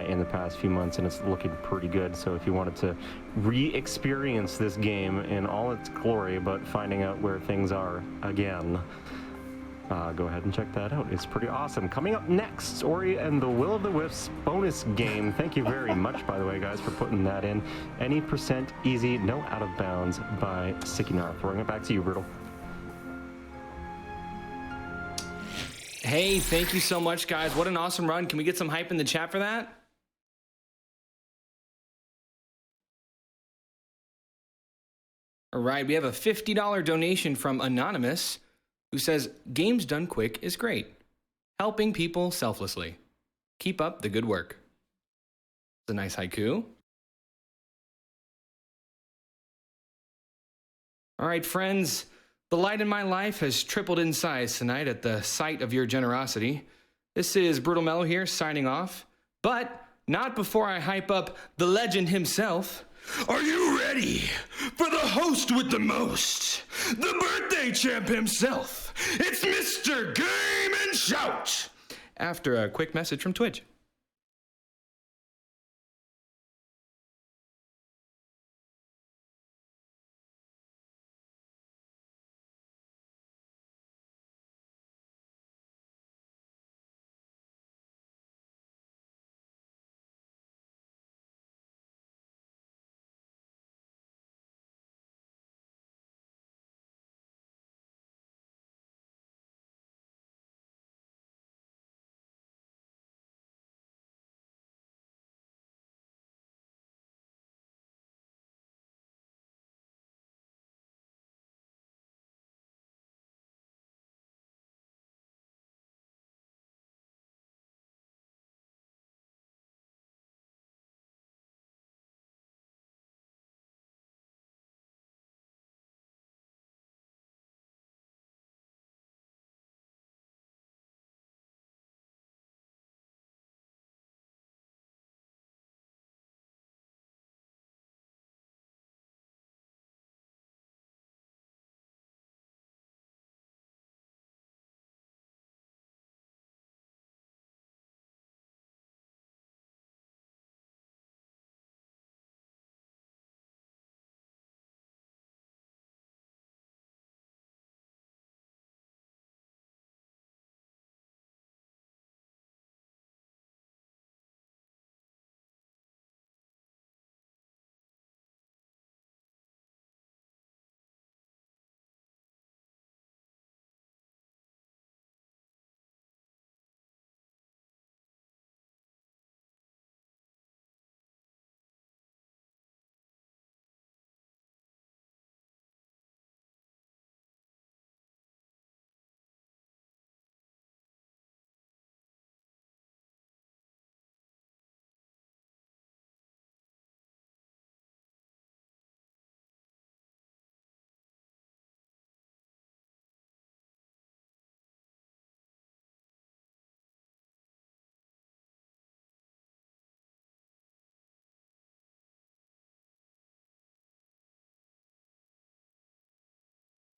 in the past few months, and it's looking pretty good. So if you wanted to re-experience this game in all its glory, but finding out where things are again, go ahead and check that out. It's pretty awesome. Coming up next, Ori and the Will of the Wisps bonus game. Thank you very much, by the way, guys, for putting that in. Any percent easy, no out of bounds by Sikinar. Throwing it back to you, Brutal. Hey, thank you so much, guys. What an awesome run. Can we get some hype in the chat for that? All right, we have a $50 donation from Anonymous, who says, "Games done quick is great. Helping people selflessly. Keep up the good work." It's a nice haiku. All right, friends. The light in my life has tripled in size tonight at the sight of your generosity. This is Brutal Mellow here, signing off. But not before I hype up the legend himself. Are you ready for the host with the most? The birthday champ himself. It's Mr. Game and Shout. After a quick message from Twitch.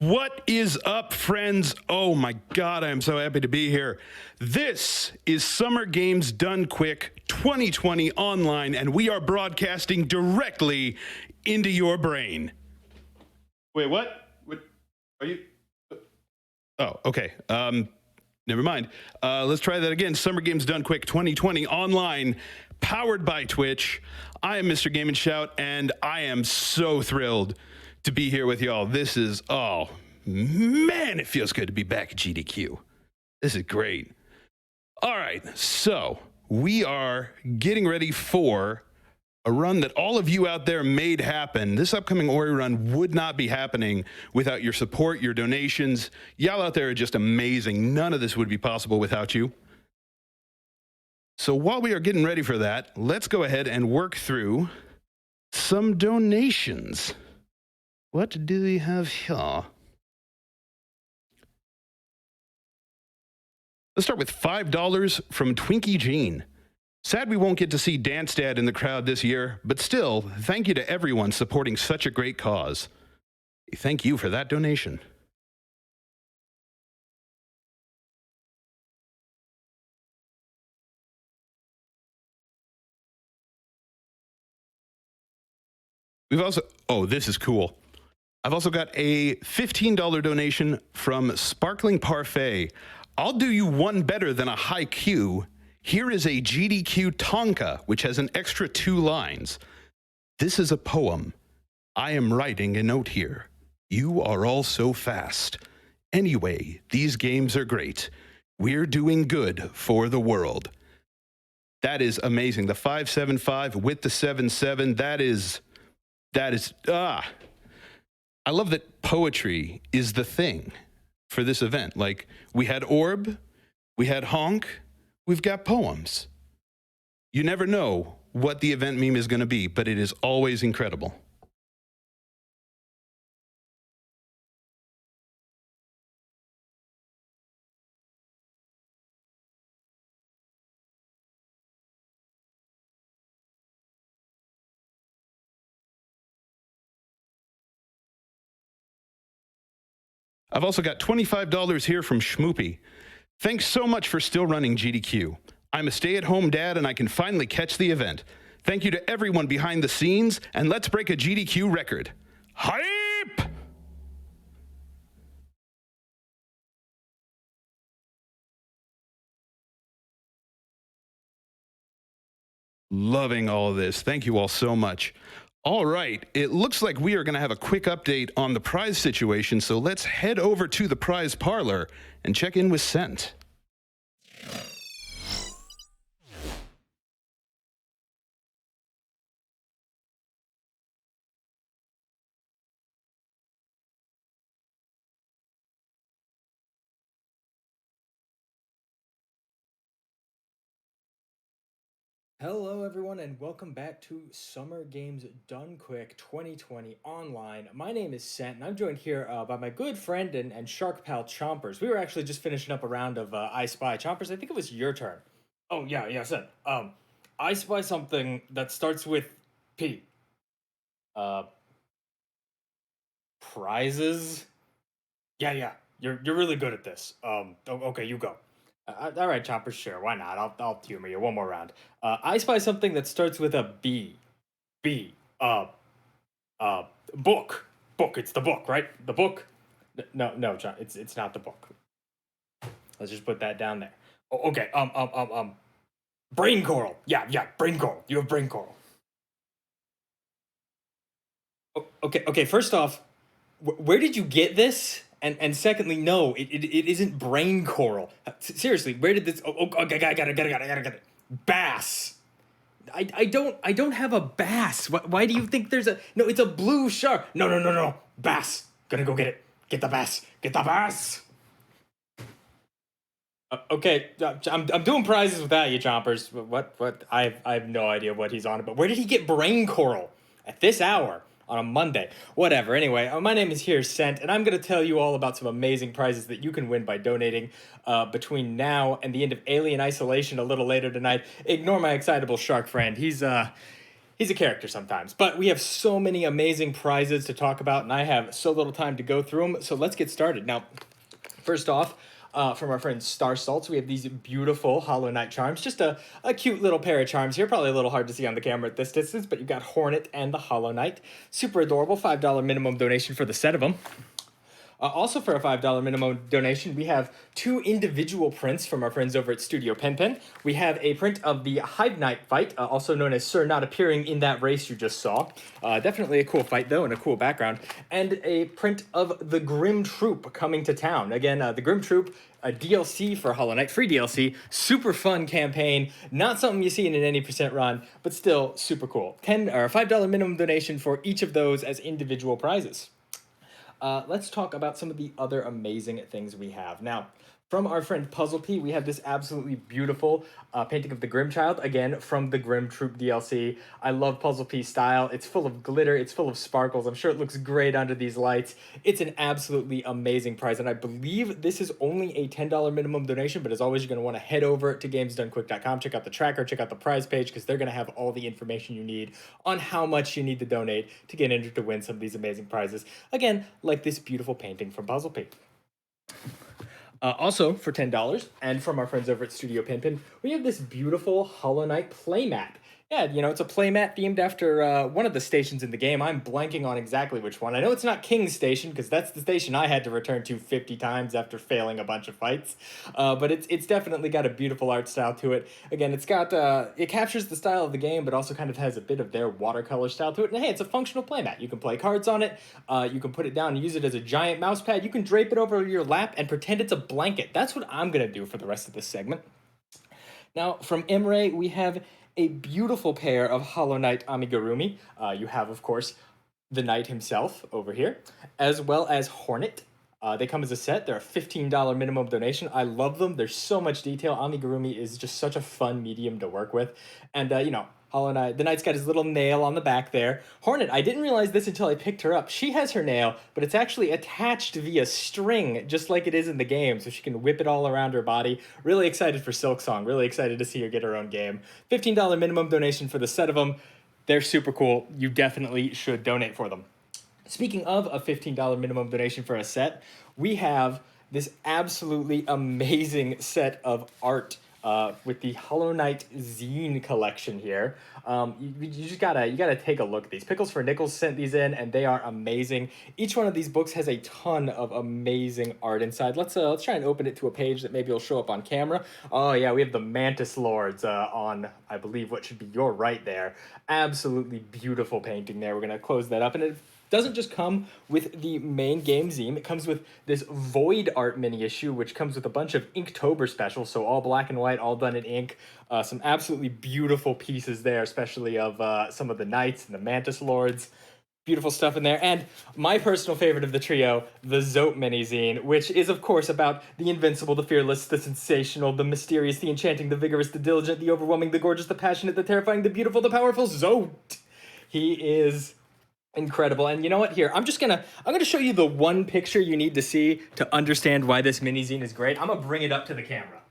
What is up, friends? Oh my God, I am so happy to be here. This is Summer Games Done Quick 2020 online, and we are broadcasting directly into your brain. Wait, what? What are you? Oh, okay. Never mind. Let's try that again. Summer Games Done Quick 2020 online, powered by Twitch. I am Mr. Game and Shout, and I am so thrilled to be here with y'all. This is, oh man, it feels good to be back at GDQ. This is great. All right, so we are getting ready for a run that all of you out there made happen. This upcoming Ori run would not be happening without your support, your donations. Y'all out there are just amazing. None of this would be possible without you. So while we are getting ready for that, let's go ahead and work through some donations. What do we have here? Let's start with $5 from Twinkie Jean. Sad we won't get to see Dance Dad in the crowd this year, but still, thank you to everyone supporting such a great cause. Thank you for that donation. We've also, oh, this is cool. I've also got a $15 donation from Sparkling Parfait. I'll do you one better than a haiku. Here is a GDQ Tonka, which has an extra 2 lines. This is a poem. I am writing a note here. You are all so fast. Anyway, these games are great. We're doing good for the world. That is amazing. The 575 with the 77, that is, I love that poetry is the thing for this event. Like, we had Orb, we had Honk, we've got poems. You never know what the event meme is going to be, but it is always incredible. I've also got $25 here from Schmoopy. Thanks so much for still running GDQ. I'm a stay-at-home dad and I can finally catch the event. Thank you to everyone behind the scenes, and let's break a GDQ record. Hype! Loving all of this. Thank you all so much. All right, it looks like we are going to have a quick update on the prize situation, so let's head over to the prize parlor and check in with Scent. Hello everyone and welcome back to Summer Games Done Quick 2020 online. My name is Sent and I'm joined here by my good friend and shark pal Chompers. We were actually just finishing up a round of I Spy. Chompers, I think it was your turn. Oh yeah, Sent. I spy something that starts with P. Prizes? Yeah, you're really good at this. Okay, you go. All right, Chopper, sure, why not? I'll humor you one more round. I spy something that starts with a B. B. Book. Book. It's the book, right? The book. No, John. It's not the book. Let's just put that down there. Okay. Brain coral. Yeah. Brain coral. You have brain coral. Okay. First off, where did you get this? And secondly, no, it isn't brain coral. Seriously, where did this? Okay, I got it. Bass. I don't have a bass. Why do you think there's a? No, it's a blue shark. No. Bass. Gonna go get it. Get the bass. Get the bass. Okay, I'm doing prizes without you, Chompers. What? I have no idea what he's on about. Where did he get brain coral at this hour? On a Monday. Whatever. Anyway, my name is here, Sent, and I'm going to tell you all about some amazing prizes that you can win by donating between now and the end of Alien Isolation a little later tonight. Ignore my excitable shark friend. He's he's a character sometimes. But we have so many amazing prizes to talk about, and I have so little time to go through them. So let's get started. Now, first off, from our friend Star Salts, we have these beautiful Hollow Knight charms. Just a cute little pair of charms here. Probably a little hard to see on the camera at this distance, but you've got Hornet and the Hollow Knight. Super adorable. $5 minimum donation for the set of them. Also for a $5 minimum donation, we have 2 individual prints from our friends over at Studio Pen. We have a print of the Hive Knight fight, also known as Sir not appearing in that race you just saw. Definitely a cool fight, though, and a cool background. And a print of the Grim Troop coming to town. Again, the Grim Troop, a DLC for Hollow Knight, free DLC, super fun campaign, not something you see in an any percent run, but still super cool. $5 minimum donation for each of those as individual prizes. Let's talk about some of the other amazing things we have. Now, from our friend Puzzle P, we have this absolutely beautiful painting of the Grim Child, again, from the Grim Troop DLC. I love Puzzle P's style. It's full of glitter. It's full of sparkles. I'm sure it looks great under these lights. It's an absolutely amazing prize, and I believe this is only a $10 minimum donation, but as always, you're going to want to head over to gamesdonequick.com, check out the tracker, check out the prize page, because they're going to have all the information you need on how much you need to donate to get entered to win some of these amazing prizes. Again, like this beautiful painting from Puzzle P. Also, for $10, and from our friends over at Studio Pen, we have this beautiful Hollow Knight playmat. Yeah, you know, it's a playmat themed after one of the stations in the game. I'm blanking on exactly which one. I know it's not King's Station, because that's the station I had to return to 50 times after failing a bunch of fights. But it's definitely got a beautiful art style to it. Again, it's got, it captures the style of the game, but also kind of has a bit of their watercolor style to it. And hey, it's a functional playmat. You can play cards on it. You can put it down and use it as a giant mouse pad. You can drape it over your lap and pretend it's a blanket. That's what I'm going to do for the rest of this segment. Now, from Emre, we have a beautiful pair of Hollow Knight amigurumi. You have, of course, the knight himself over here, as well as Hornet. They come as a set. They're a $15 minimum donation. I love them. There's so much detail. Amigurumi is just such a fun medium to work with. And, you know, Hollow Knight, the knight's got his little nail on the back there. Hornet, I didn't realize this until I picked her up. She has her nail, but it's actually attached via string, just like it is in the game, so she can whip it all around her body. Really excited for Silksong. Really excited to see her get her own game. $15 minimum donation for the set of them. They're super cool. You definitely should donate for them. Speaking of a $15 minimum donation for a set, we have this absolutely amazing set of art with the Hollow Knight zine collection here. You just gotta take a look at these. Pickles for Nickels sent these in, and they are amazing. Each one of these books has a ton of amazing art inside. Let's try and open it to a page that maybe will show up on camera. Oh yeah, we have the Mantis Lords on, I believe, what should be your right there. Absolutely beautiful painting there. We're gonna close that up, and it doesn't just come with the main game zine. It comes with this Void art mini issue, which comes with a bunch of Inktober specials, so all black and white, all done in ink. Some absolutely beautiful pieces there, especially of some of the knights and the Mantis Lords. Beautiful stuff in there. And my personal favorite of the trio, the Zote mini zine, which is, of course, about the invincible, the fearless, the sensational, the mysterious, the enchanting, the vigorous, the diligent, the overwhelming, the gorgeous, the passionate, the terrifying, the beautiful, the powerful Zote. He is incredible. And you know what? Here, I'm gonna show you the one picture you need to see to understand why this mini zine is great. I'm gonna bring it up to the camera.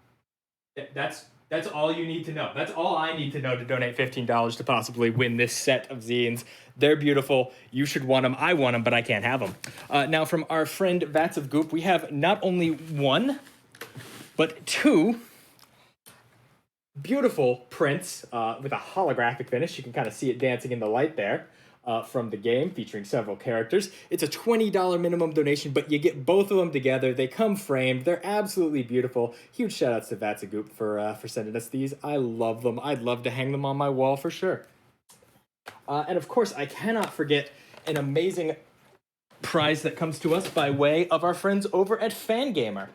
That's all you need to know. That's all I need to know to donate $15 to possibly win this set of zines. They're beautiful. You should want them. I want them, but I can't have them. Now, from our friend Vats of Goop, we have not only one, but 2 beautiful prints with a holographic finish. You can kind of see it dancing in the light there. From the game, featuring several characters. It's a $20 minimum donation, but you get both of them together. They come framed. They're absolutely beautiful. Huge shout-outs to Vatsagoop for sending us these. I love them. I'd love to hang them on my wall for sure. And of course, I cannot forget an amazing prize that comes to us by way of our friends over at Fangamer.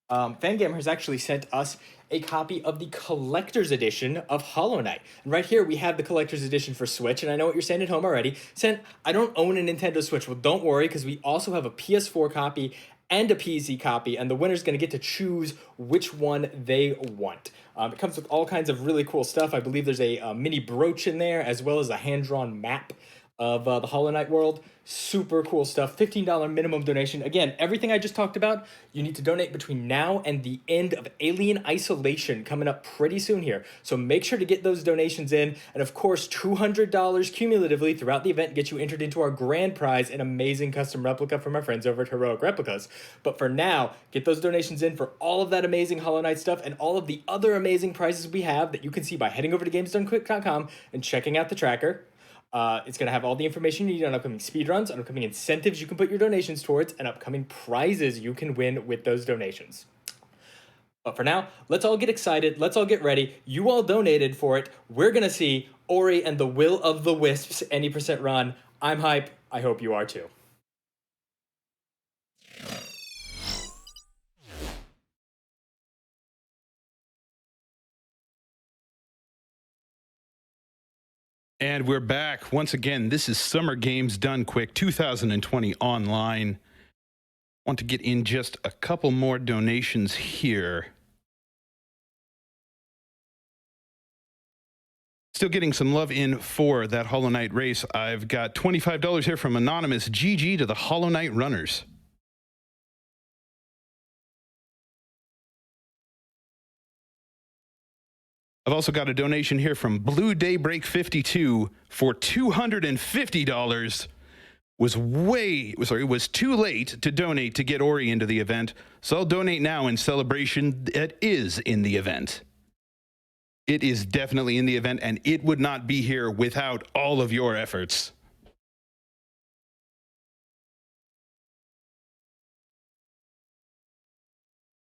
Fangamer has actually sent us a copy of the collector's edition of Hollow Knight. And right here we have the collector's edition for Switch, and I know what you're saying at home already. Saying, I don't own a Nintendo Switch. Well, don't worry, because we also have a PS4 copy and a PC copy, and the winner's going to get to choose which one they want. It comes with all kinds of really cool stuff. I believe there's a mini brooch in there, as well as a hand-drawn map. of the Hollow Knight world. Super cool stuff. $15 minimum donation. Again, everything I just talked about, you need to donate between now and the end of Alien Isolation coming up pretty soon here. So make sure to get those donations in. And of course, $200 cumulatively throughout the event gets you entered into our grand prize, an amazing custom replica from our friends over at Heroic Replicas. But for now, get those donations in for all of that amazing Hollow Knight stuff and all of the other amazing prizes we have that you can see by heading over to gamesdonequick.com and checking out the tracker. It's going to have all the information you need on upcoming speedruns, on upcoming incentives you can put your donations towards, and upcoming prizes you can win with those donations. But for now, let's all get excited. Let's all get ready. You all donated for it. We're going to see Ori and the Will of the Wisps any percent run. I'm hype. I hope you are too. And we're back. Once again, this is Summer Games Done Quick 2020 online. Want to get in just a couple more donations here. Still getting some love in for that Hollow Knight race. I've got $25 here from Anonymous. GG to the Hollow Knight runners. I've also got a donation here from Blue Daybreak 52 for $250. Was too late to donate to get Ori into the event, so I'll donate now in celebration that is in the event. It is definitely in the event, and it would not be here without all of your efforts.